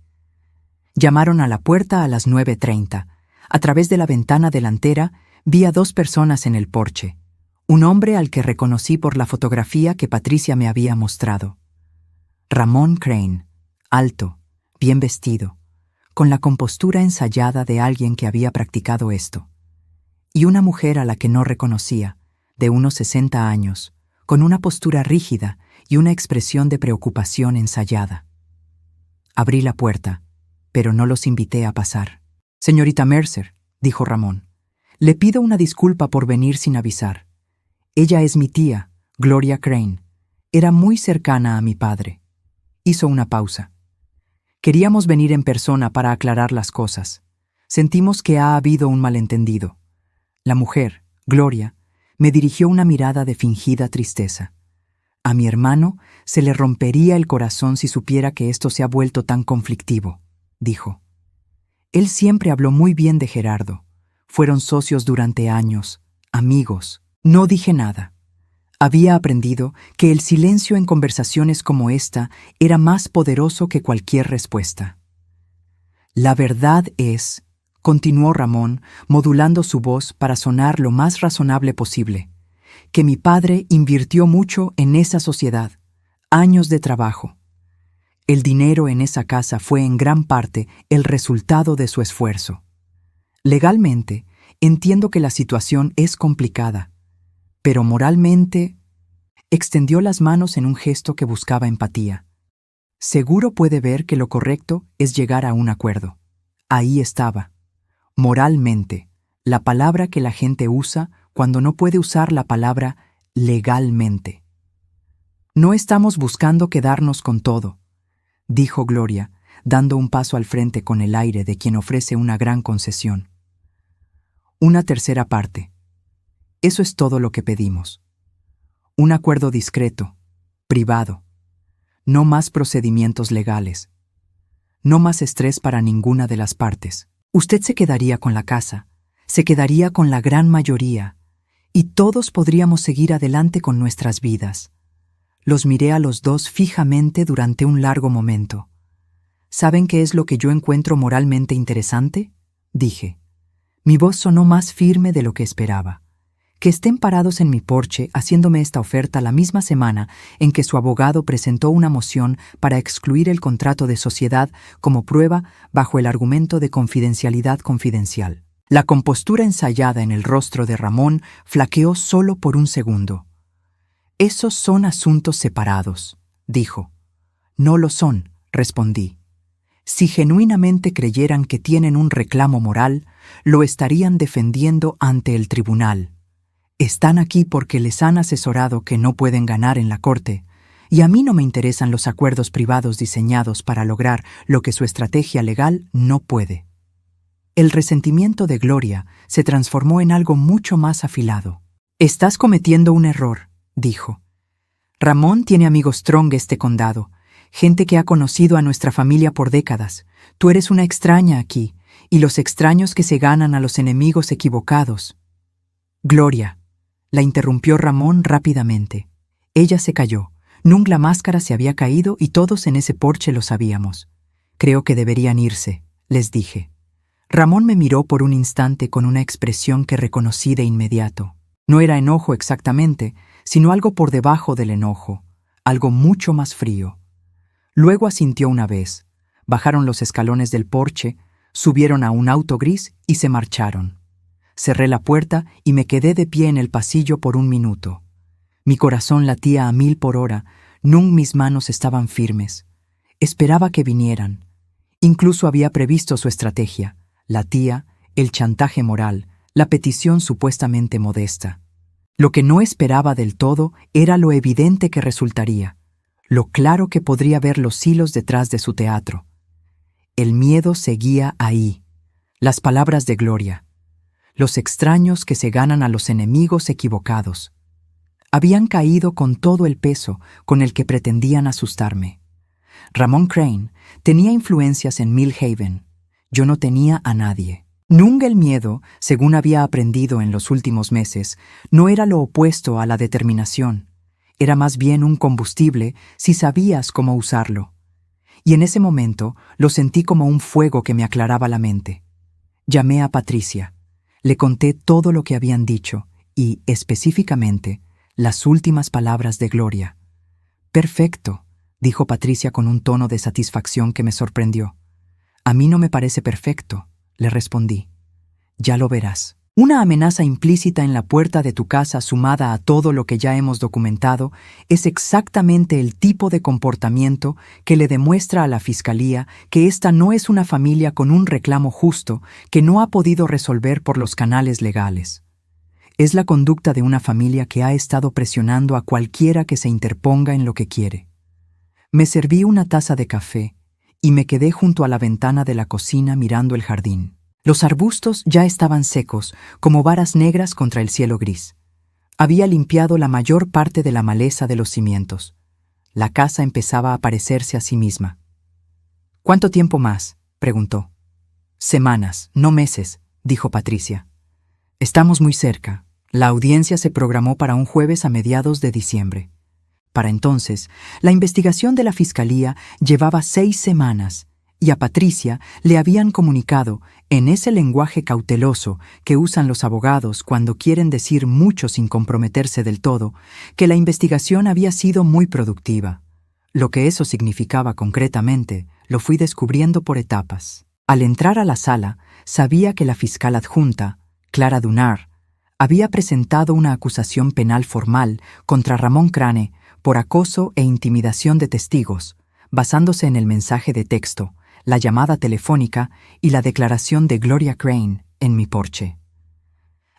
Speaker 1: Llamaron a la puerta a las 9:30. A través de la ventana delantera vi a 2 personas en el porche. Un hombre al que reconocí por la fotografía que Patricia me había mostrado. Ramón Crane, alto, bien vestido, con la compostura ensayada de alguien que había practicado esto. Y una mujer a la que no reconocía, de unos 60 años, con una postura rígida y una expresión de preocupación ensayada. Abrí la puerta, pero no los invité a pasar. «Señorita Mercer», dijo Ramón, «le pido una disculpa por venir sin avisar. Ella es mi tía, Gloria Crane. Era muy cercana a mi padre». Hizo una pausa. «Queríamos venir en persona para aclarar las cosas. Sentimos que ha habido un malentendido». La mujer, Gloria, me dirigió una mirada de fingida tristeza. A mi hermano se le rompería el corazón si supiera que esto se ha vuelto tan conflictivo, dijo. Él siempre habló muy bien de Gerardo. Fueron socios durante años, amigos. No dije nada. Había aprendido que el silencio en conversaciones como esta era más poderoso que cualquier respuesta. «La verdad es», continuó Ramón, modulando su voz para sonar lo más razonable posible, «que mi padre invirtió mucho en esa sociedad, años de trabajo. El dinero en esa casa fue en gran parte el resultado de su esfuerzo. Legalmente, entiendo que la situación es complicada, pero moralmente...» Extendió las manos en un gesto que buscaba empatía. «Seguro puede ver que lo correcto es llegar a un acuerdo». Ahí estaba. Moralmente, la palabra que la gente usa cuando no puede usar la palabra legalmente. «No estamos buscando quedarnos con todo», dijo Gloria, dando un paso al frente con el aire de quien ofrece una gran concesión. «Una tercera parte. Eso es todo lo que pedimos. Un acuerdo discreto, privado. No más procedimientos legales. No más estrés para ninguna de las partes. Usted se quedaría con la casa, se quedaría con la gran mayoría, y todos podríamos seguir adelante con nuestras vidas». Los miré a los dos fijamente durante un largo momento. «¿Saben qué es lo que yo encuentro moralmente interesante?», dije. Mi voz sonó más firme de lo que esperaba. «Que estén parados en mi porche haciéndome esta oferta la misma semana en que su abogado presentó una moción para excluir el contrato de sociedad como prueba bajo el argumento de confidencialidad confidencial». La compostura ensayada en el rostro de Ramón flaqueó solo por un segundo. «Esos son asuntos separados», dijo. «No lo son», respondí. «Si genuinamente creyeran que tienen un reclamo moral, lo estarían defendiendo ante el tribunal. Están aquí porque les han asesorado que no pueden ganar en la corte, y a mí no me interesan los acuerdos privados diseñados para lograr lo que su estrategia legal no puede». El resentimiento de Gloria se transformó en algo mucho más afilado. «Estás cometiendo un error», dijo. «Ramón tiene amigos strong este condado, gente que ha conocido a nuestra familia por décadas. Tú eres una extraña aquí, y los extraños que se ganan a los enemigos equivocados». «Gloria», la interrumpió Ramón rápidamente. Ella se calló. Nunca la máscara se había caído y todos en ese porche lo sabíamos. «Creo que deberían irse», les dije. Ramón me miró por un instante con una expresión que reconocí de inmediato. No era enojo exactamente, sino algo por debajo del enojo, algo mucho más frío. Luego asintió una vez, bajaron los escalones del porche, subieron a un auto gris y se marcharon. Cerré la puerta y me quedé de pie en el pasillo por un minuto. Mi corazón latía a 1000 por hora, mis manos estaban firmes. Esperaba que vinieran. Incluso había previsto su estrategia, la tía, el chantaje moral, la petición supuestamente modesta. Lo que no esperaba del todo era lo evidente que resultaría, lo claro que podría ver los hilos detrás de su teatro. El miedo seguía ahí, las palabras de Gloria, los extraños que se ganan a los enemigos equivocados. Habían caído con todo el peso con el que pretendían asustarme. Ramón Crane tenía influencias en Millhaven. Yo no tenía a nadie. Nunca el miedo, según había aprendido en los últimos meses, no era lo opuesto a la determinación. Era más bien un combustible si sabías cómo usarlo. Y en ese momento lo sentí como un fuego que me aclaraba la mente. Llamé a Patricia. Le conté todo lo que habían dicho y, específicamente, las últimas palabras de Gloria. «Perfecto», dijo Patricia con un tono de satisfacción que me sorprendió. «A mí no me parece perfecto», le respondí. «Ya lo verás». Una amenaza implícita en la puerta de tu casa sumada a todo lo que ya hemos documentado es exactamente el tipo de comportamiento que le demuestra a la Fiscalía que esta no es una familia con un reclamo justo que no ha podido resolver por los canales legales. Es la conducta de una familia que ha estado presionando a cualquiera que se interponga en lo que quiere. Me serví una taza de café y me quedé junto a la ventana de la cocina mirando el jardín. Los arbustos ya estaban secos, como varas negras contra el cielo gris. Había limpiado la mayor parte de la maleza de los cimientos. La casa empezaba a parecerse a sí misma. «¿Cuánto tiempo más?», preguntó. «Semanas, no meses», dijo Patricia. «Estamos muy cerca. La audiencia se programó para un jueves a mediados de diciembre. Para entonces, la investigación de la Fiscalía llevaba 6 semanas, y a Patricia le habían comunicado, en ese lenguaje cauteloso que usan los abogados cuando quieren decir mucho sin comprometerse del todo, que la investigación había sido muy productiva. Lo que eso significaba concretamente, lo fui descubriendo por etapas. Al entrar a la sala, sabía que la fiscal adjunta, Clara Dunar, había presentado una acusación penal formal contra Ramón Crane por acoso e intimidación de testigos, basándose en el mensaje de texto, la llamada telefónica y la declaración de Gloria Crane en mi porche.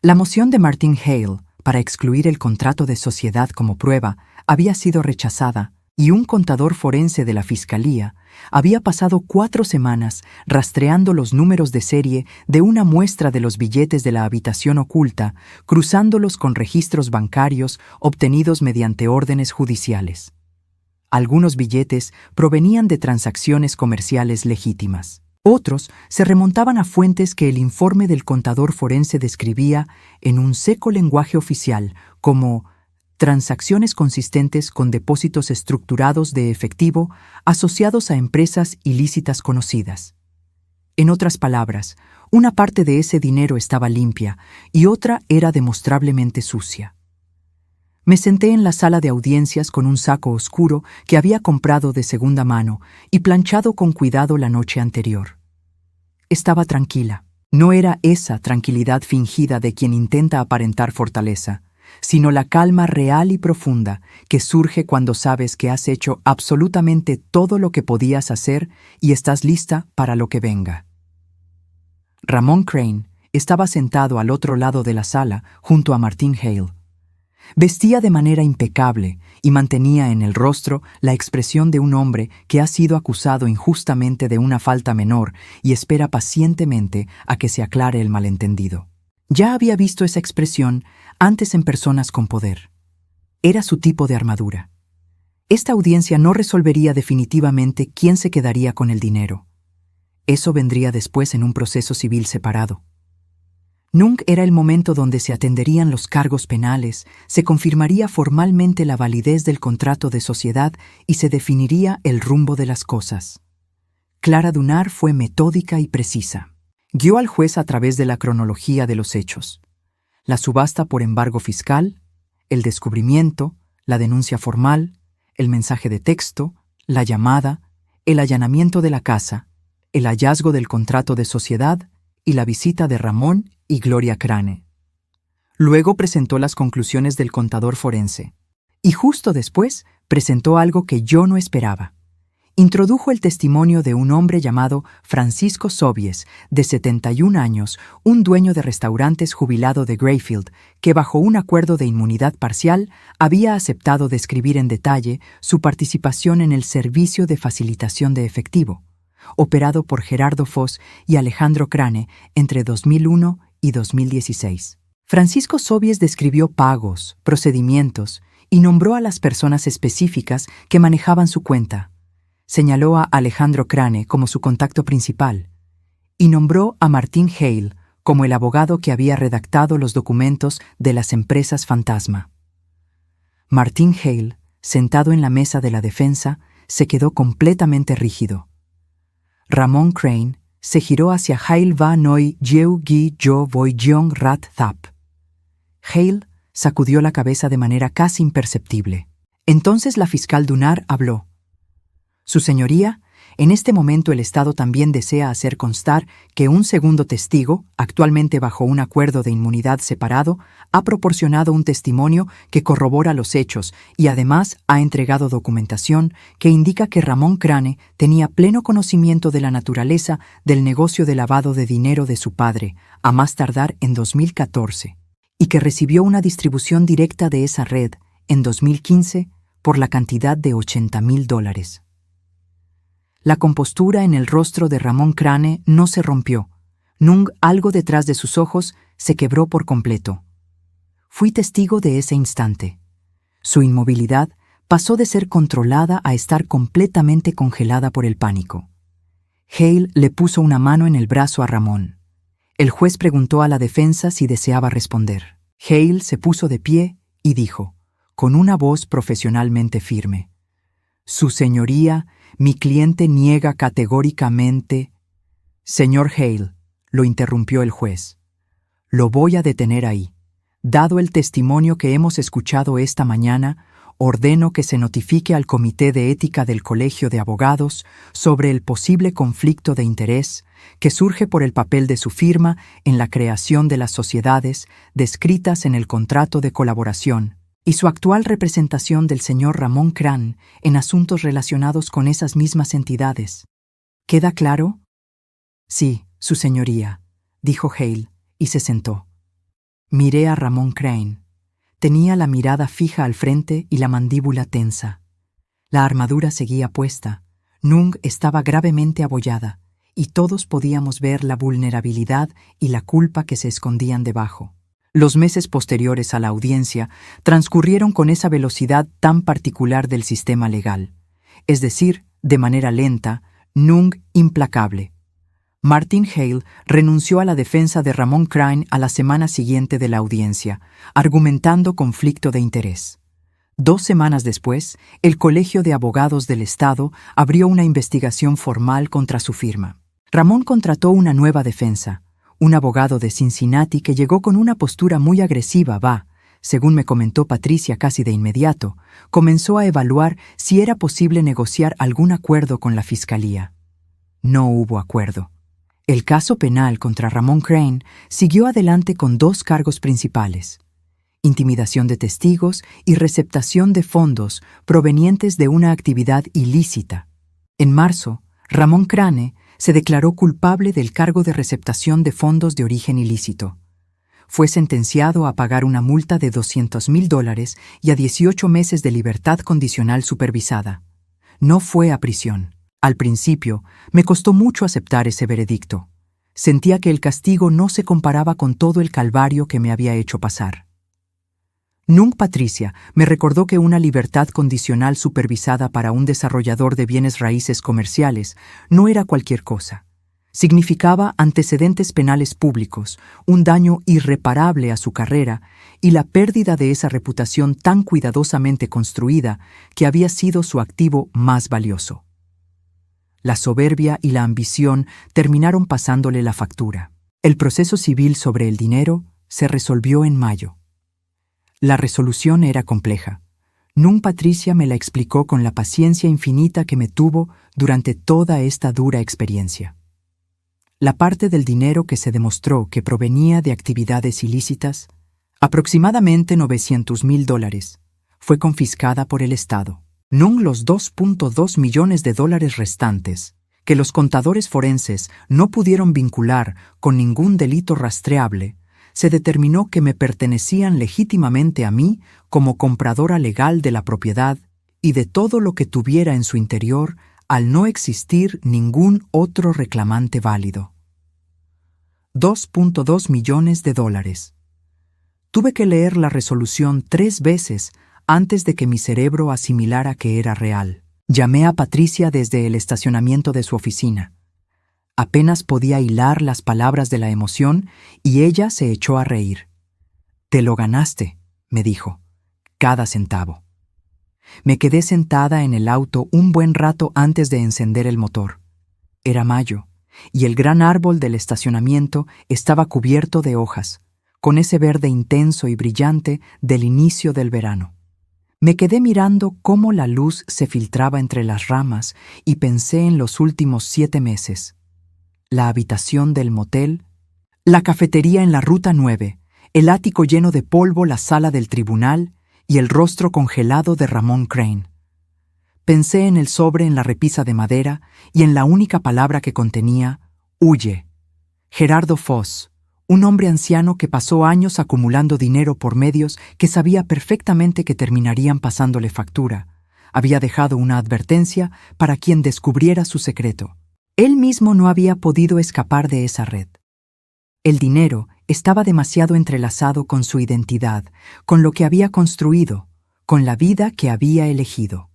Speaker 1: La moción de Martin Hale para excluir el contrato de sociedad como prueba había sido rechazada y un contador forense de la Fiscalía había pasado 4 semanas rastreando los números de serie de una muestra de los billetes de la habitación oculta, cruzándolos con registros bancarios obtenidos mediante órdenes judiciales. Algunos billetes provenían de transacciones comerciales legítimas. Otros se remontaban a fuentes que el informe del contador forense describía en un seco lenguaje oficial como transacciones consistentes con depósitos estructurados de efectivo asociados a empresas ilícitas conocidas. En otras palabras, una parte de ese dinero estaba limpia y otra era demostrablemente sucia. Me senté en la sala de audiencias con un saco oscuro que había comprado de segunda mano y planchado con cuidado la noche anterior. Estaba tranquila. No era esa tranquilidad fingida de quien intenta aparentar fortaleza, sino la calma real y profunda que surge cuando sabes que has hecho absolutamente todo lo que podías hacer y estás lista para lo que venga. Ramón Crane estaba sentado al otro lado de la sala junto a Martin Hale. Vestía de manera impecable y mantenía en el rostro la expresión de un hombre que ha sido acusado injustamente de una falta menor y espera pacientemente a que se aclare el malentendido. Ya había visto esa expresión antes en personas con poder. Era su tipo de armadura. Esta audiencia no resolvería definitivamente quién se quedaría con el dinero. Eso vendría después en un proceso civil separado. Nunca era el momento donde se atenderían los cargos penales, se confirmaría formalmente la validez del contrato de sociedad y se definiría el rumbo de las cosas. Clara Dunar fue metódica y precisa. Guió al juez a través de la cronología de los hechos. La subasta por embargo fiscal, el descubrimiento, la denuncia formal, el mensaje de texto, la llamada, el allanamiento de la casa, el hallazgo del contrato de sociedad y la visita de Ramón y Gloria Crane. Luego presentó las conclusiones del contador forense. Y justo después presentó algo que yo no esperaba. Introdujo el testimonio de un hombre llamado Francisco Sobies, de 71 años, un dueño de restaurantes jubilado de Greyfield, que bajo un acuerdo de inmunidad parcial había aceptado describir en detalle su participación en el servicio de facilitación de efectivo, operado por Gerardo Foss y Alejandro Crane entre 2001 y 2016. Francisco Sobies describió pagos, procedimientos y nombró a las personas específicas que manejaban su cuenta. Señaló a Alejandro Crane como su contacto principal y nombró a Martin Hale como el abogado que había redactado los documentos de las empresas fantasma. Martin Hale, sentado en la mesa de la defensa, se quedó completamente rígido. Ramón Crane se giró hacia Hale va noi jeu gi yo voy jeong rat thap. Hale sacudió la cabeza de manera casi imperceptible. Entonces la fiscal Dunar habló. Su señoría, en este momento el Estado también desea hacer constar que un segundo testigo, actualmente bajo un acuerdo de inmunidad separado, ha proporcionado un testimonio que corrobora los hechos y además ha entregado documentación que indica que Ramón Crane tenía pleno conocimiento de la naturaleza del negocio de lavado de dinero de su padre, a más tardar en 2014, y que recibió una distribución directa de esa red en 2015 por la cantidad de $80,000. La compostura en el rostro de Ramón Crane no se rompió. Algo detrás de sus ojos, se quebró por completo. Fui testigo de ese instante. Su inmovilidad pasó de ser controlada a estar completamente congelada por el pánico. Hale le puso una mano en el brazo a Ramón. El juez preguntó a la defensa si deseaba responder. Hale se puso de pie y dijo, con una voz profesionalmente firme: «Su señoría, mi cliente niega categóricamente». «Señor Hale», lo interrumpió el juez, «lo voy a detener ahí. Dado el testimonio que hemos escuchado esta mañana, ordeno que se notifique al Comité de Ética del Colegio de Abogados sobre el posible conflicto de interés que surge por el papel de su firma en la creación de las sociedades descritas en el contrato de colaboración y su actual representación del señor Ramón Crane en asuntos relacionados con esas mismas entidades. ¿Queda claro?» «Sí, su señoría», dijo Hale, y se sentó. Miré a Ramón Crane. Tenía la mirada fija al frente y la mandíbula tensa. La armadura seguía puesta. Nung estaba gravemente abollada, y todos podíamos ver la vulnerabilidad y la culpa que se escondían debajo. Los meses posteriores a la audiencia transcurrieron con esa velocidad tan particular del sistema legal, es decir, de manera lenta, implacable. Martin Hale renunció a la defensa de Ramón Crane a la semana siguiente de la audiencia, argumentando conflicto de interés. 2 semanas después, el Colegio de Abogados del Estado abrió una investigación formal contra su firma. Ramón contrató una nueva defensa, un abogado de Cincinnati que llegó con una postura muy agresiva. Según me comentó Patricia casi de inmediato, comenzó a evaluar si era posible negociar algún acuerdo con la fiscalía. No hubo acuerdo. El caso penal contra Ramón Crane siguió adelante con 2 cargos principales: intimidación de testigos y receptación de fondos provenientes de una actividad ilícita. En marzo, Ramón Crane se declaró culpable del cargo de receptación de fondos de origen ilícito. Fue sentenciado a pagar una multa de $200,000 y a 18 meses de libertad condicional supervisada. No fue a prisión. Al principio, me costó mucho aceptar ese veredicto. Sentía que el castigo no se comparaba con todo el calvario que me había hecho pasar. Patricia me recordó que una libertad condicional supervisada para un desarrollador de bienes raíces comerciales no era cualquier cosa. Significaba antecedentes penales públicos, un daño irreparable a su carrera y la pérdida de esa reputación tan cuidadosamente construida que había sido su activo más valioso. La soberbia y la ambición terminaron pasándole la factura. El proceso civil sobre el dinero se resolvió en mayo. La resolución era compleja. Patricia me la explicó con la paciencia infinita que me tuvo durante toda esta dura experiencia. La parte del dinero que se demostró que provenía de actividades ilícitas, aproximadamente $900,000, fue confiscada por el Estado. Los $2.2 millones restantes, que los contadores forenses no pudieron vincular con ningún delito rastreable, se determinó que me pertenecían legítimamente a mí como compradora legal de la propiedad y de todo lo que tuviera en su interior al no existir ningún otro reclamante válido. $2.2 millones. Tuve que leer la resolución 3 veces antes de que mi cerebro asimilara que era real. Llamé a Patricia desde el estacionamiento de su oficina. Apenas podía hilar las palabras de la emoción y ella se echó a reír. «Te lo ganaste», me dijo, «cada centavo». Me quedé sentada en el auto un buen rato antes de encender el motor. Era mayo, y el gran árbol del estacionamiento estaba cubierto de hojas, con ese verde intenso y brillante del inicio del verano. Me quedé mirando cómo la luz se filtraba entre las ramas y pensé en los últimos 7 meses. La habitación del motel, la cafetería en la Ruta 9, el ático lleno de polvo, la sala del tribunal y el rostro congelado de Ramón Crane. Pensé en el sobre en la repisa de madera y en la única palabra que contenía: «Huye». Gerardo Foss, un hombre anciano que pasó años acumulando dinero por medios que sabía perfectamente que terminarían pasándole factura, había dejado una advertencia para quien descubriera su secreto. Él mismo no había podido escapar de esa red. El dinero estaba demasiado entrelazado con su identidad, con lo que había construido, con la vida que había elegido.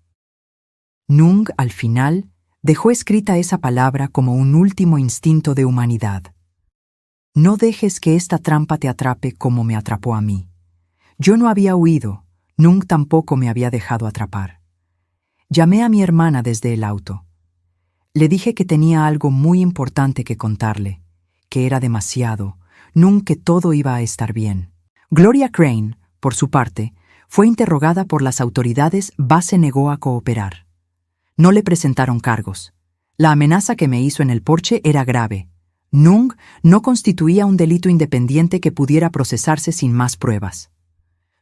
Speaker 1: Nung, al final, dejó escrita esa palabra como un último instinto de humanidad. No dejes que esta trampa te atrape como me atrapó a mí. Yo no había huido, Nung tampoco me había dejado atrapar. Llamé a mi hermana desde el auto. Le dije que tenía algo muy importante que contarle, que era demasiado, Nung, que todo iba a estar bien. Gloria Crane, por su parte, fue interrogada por las autoridades. Se negó a cooperar. No le presentaron cargos. La amenaza que me hizo en el porche era grave. Nung no constituía un delito independiente que pudiera procesarse sin más pruebas.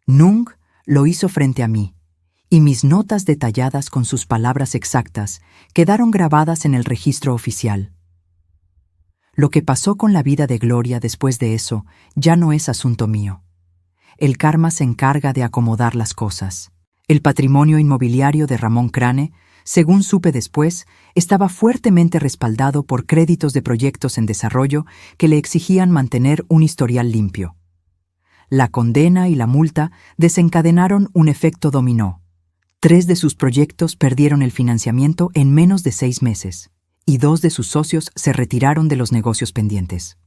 Speaker 1: Nung lo hizo frente a mí, y mis notas detalladas con sus palabras exactas quedaron grabadas en el registro oficial. Lo que pasó con la vida de Gloria después de eso ya no es asunto mío. El karma se encarga de acomodar las cosas. El patrimonio inmobiliario de Ramón Crane, según supe después, estaba fuertemente respaldado por créditos de proyectos en desarrollo que le exigían mantener un historial limpio. La condena y la multa desencadenaron un efecto dominó. 3 de sus proyectos perdieron el financiamiento en menos de 6 meses, y 2 de sus socios se retiraron de los negocios pendientes.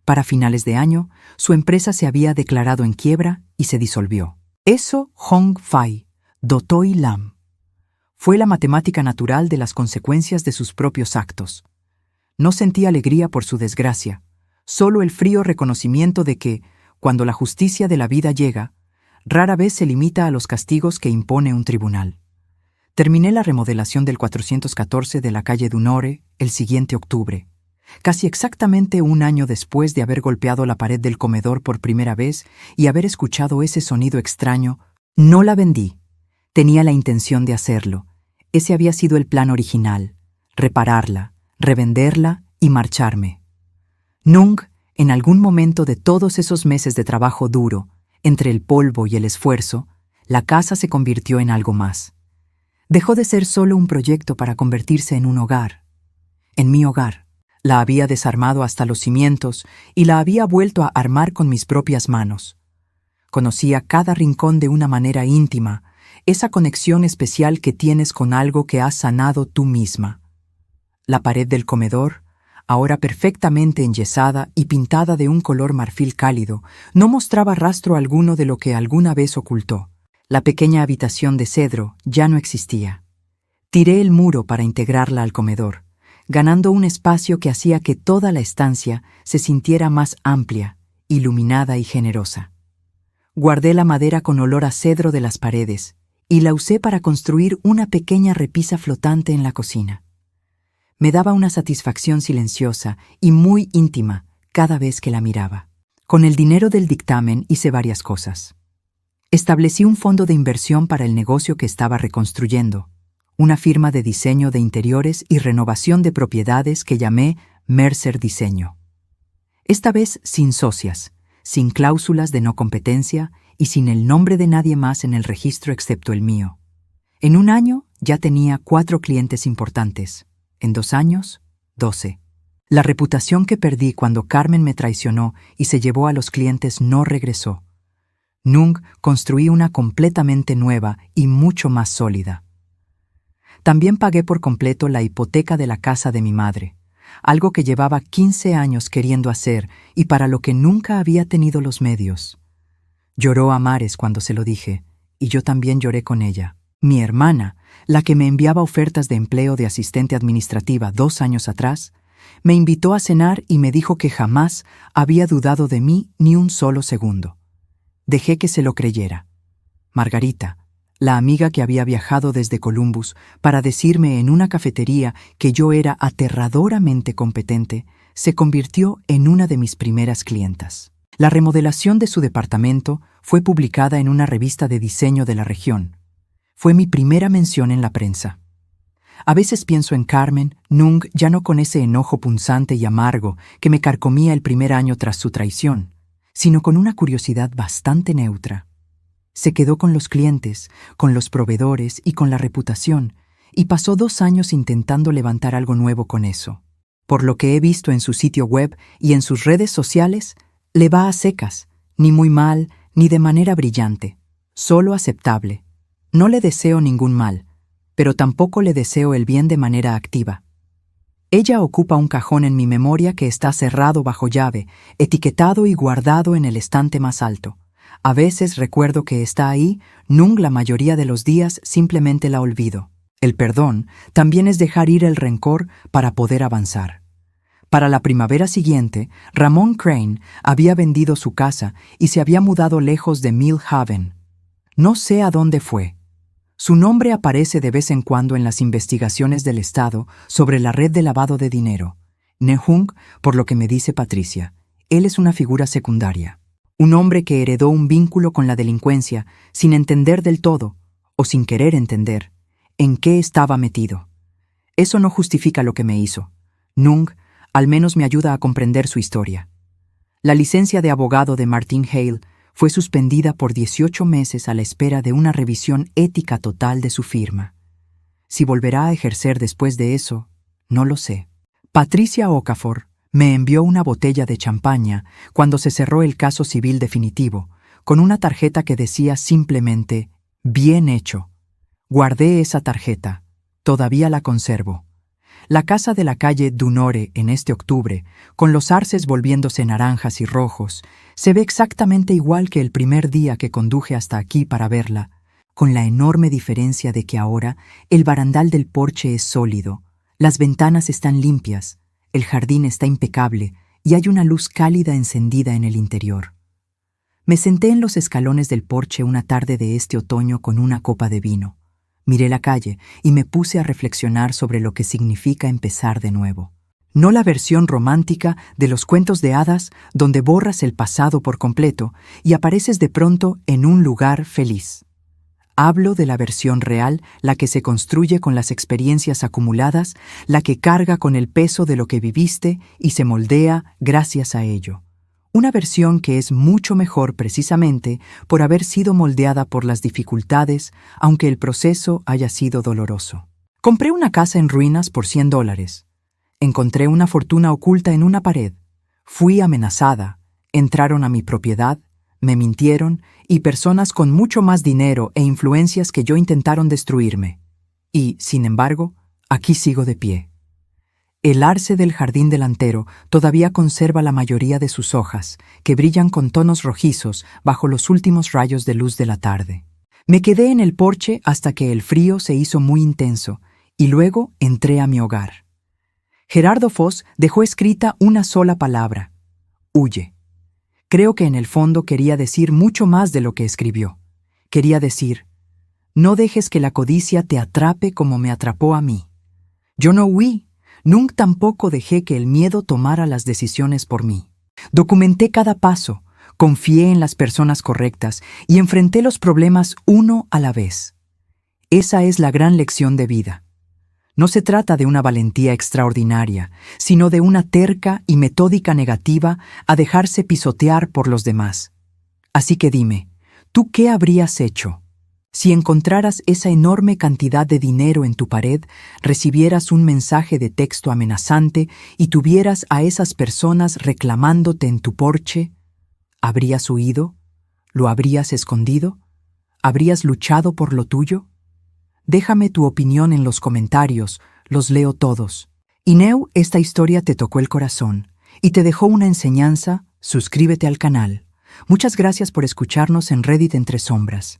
Speaker 1: Para finales de año, su empresa se había declarado en quiebra y se disolvió. Eso Hong Fai, Dotoi Lam. Fue la matemática natural de las consecuencias de sus propios actos. No sentí alegría por su desgracia, solo el frío reconocimiento de que, cuando la justicia de la vida llega, rara vez se limita a los castigos que impone un tribunal. Terminé la remodelación del 414 de la calle Dunore el siguiente octubre, casi exactamente un año después de haber golpeado la pared del comedor por primera vez y haber escuchado ese sonido extraño. No la vendí. Tenía la intención de hacerlo. Ese había sido el plan original: repararla, revenderla y marcharme. Nung, en algún momento de todos esos meses de trabajo duro, entre el polvo y el esfuerzo, la casa se convirtió en algo más. Dejó de ser solo un proyecto para convertirse en un hogar. En mi hogar. La había desarmado hasta los cimientos y la había vuelto a armar con mis propias manos. Conocía cada rincón de una manera íntima, esa conexión especial que tienes con algo que has sanado tú misma. La pared del comedor, ahora perfectamente enyesada y pintada de un color marfil cálido, no mostraba rastro alguno de lo que alguna vez ocultó. La pequeña habitación de cedro ya no existía. Tiré el muro para integrarla al comedor, ganando un espacio que hacía que toda la estancia se sintiera más amplia, iluminada y generosa. Guardé la madera con olor a cedro de las paredes y la usé para construir una pequeña repisa flotante en la cocina. Me daba una satisfacción silenciosa y muy íntima cada vez que la miraba. Con el dinero del dictamen hice varias cosas. Establecí un fondo de inversión para el negocio que estaba reconstruyendo, una firma de diseño de interiores y renovación de propiedades que llamé Mercer Diseño. Esta vez sin socias, sin cláusulas de no competencia y sin el nombre de nadie más en el registro excepto el mío. En un año ya tenía 4 clientes importantes. En 2 años, 12. La reputación que perdí cuando Carmen me traicionó y se llevó a los clientes no regresó. Nung construí una completamente nueva y mucho más sólida. También pagué por completo la hipoteca de la casa de mi madre, algo que llevaba 15 años queriendo hacer y para lo que nunca había tenido los medios. Lloró a mares cuando se lo dije, y yo también lloré con ella. Mi hermana, la que me enviaba ofertas de empleo de asistente administrativa 2 años atrás, me invitó a cenar y me dijo que jamás había dudado de mí ni un solo segundo. Dejé que se lo creyera. Margarita, la amiga que había viajado desde Columbus para decirme en una cafetería que yo era aterradoramente competente, se convirtió en una de mis primeras clientas. La remodelación de su departamento fue publicada en una revista de diseño de la región. Fue mi primera mención en la prensa. A veces pienso en Carmen, Nung, ya no con ese enojo punzante y amargo que me carcomía el primer año tras su traición, sino con una curiosidad bastante neutra. Se quedó con los clientes, con los proveedores y con la reputación, y pasó 2 años intentando levantar algo nuevo con eso. Por lo que he visto en su sitio web y en sus redes sociales, le va a secas, ni muy mal, ni de manera brillante, solo aceptable. No le deseo ningún mal, pero tampoco le deseo el bien de manera activa. Ella ocupa un cajón en mi memoria que está cerrado bajo llave, etiquetado y guardado en el estante más alto. A veces recuerdo que está ahí, la mayoría de los días simplemente la olvido. El perdón también es dejar ir el rencor para poder avanzar. Para la primavera siguiente, Ramón Crane había vendido su casa y se había mudado lejos de Mill Haven. No sé a dónde fue. Su nombre aparece de vez en cuando en las investigaciones del Estado sobre la red de lavado de dinero. Nehung, por lo que me dice Patricia, él es una figura secundaria. Un hombre que heredó un vínculo con la delincuencia sin entender del todo, o sin querer entender, en qué estaba metido. Eso no justifica lo que me hizo. Nung al menos me ayuda a comprender su historia. La licencia de abogado de Martin Hale fue suspendida por 18 meses a la espera de una revisión ética total de su firma. Si volverá a ejercer después de eso, no lo sé. Patricia Okafor me envió una botella de champaña cuando se cerró el caso civil definitivo, con una tarjeta que decía simplemente, «Bien hecho». Guardé esa tarjeta. Todavía la conservo. La casa de la calle Dunore en este octubre, con los arces volviéndose naranjas y rojos, se ve exactamente igual que el primer día que conduje hasta aquí para verla, con la enorme diferencia de que ahora el barandal del porche es sólido, las ventanas están limpias, el jardín está impecable y hay una luz cálida encendida en el interior. Me senté en los escalones del porche una tarde de este otoño con una copa de vino. Miré la calle y me puse a reflexionar sobre lo que significa empezar de nuevo. No la versión romántica de los cuentos de hadas donde borras el pasado por completo y apareces de pronto en un lugar feliz. Hablo de la versión real, la que se construye con las experiencias acumuladas, la que carga con el peso de lo que viviste y se moldea gracias a ello. Una versión que es mucho mejor precisamente por haber sido moldeada por las dificultades, aunque el proceso haya sido doloroso. Compré una casa en ruinas por $100. Encontré una fortuna oculta en una pared. Fui amenazada. Entraron a mi propiedad, me mintieron y personas con mucho más dinero e influencias que yo intentaron destruirme. Y, sin embargo, aquí sigo de pie. El arce del jardín delantero todavía conserva la mayoría de sus hojas, que brillan con tonos rojizos bajo los últimos rayos de luz de la tarde. Me quedé en el porche hasta que el frío se hizo muy intenso, y luego entré a mi hogar. Gerardo Foss dejó escrita una sola palabra: huye. Creo que en el fondo quería decir mucho más de lo que escribió. Quería decir, no dejes que la codicia te atrape como me atrapó a mí. Yo no huí. Nunca tampoco dejé que el miedo tomara las decisiones por mí. Documenté cada paso, confié en las personas correctas y enfrenté los problemas uno a la vez. Esa es la gran lección de vida. No se trata de una valentía extraordinaria, sino de una terca y metódica negativa a dejarse pisotear por los demás. Así que dime, ¿tú qué habrías hecho? Si encontraras esa enorme cantidad de dinero en tu pared, recibieras un mensaje de texto amenazante y tuvieras a esas personas reclamándote en tu porche, ¿habrías huido? ¿Lo habrías escondido? ¿Habrías luchado por lo tuyo? Déjame tu opinión en los comentarios, los leo todos. Ineu, esta historia te tocó el corazón y te dejó una enseñanza. Suscríbete al canal. Muchas gracias por escucharnos en Reddit Entre Sombras.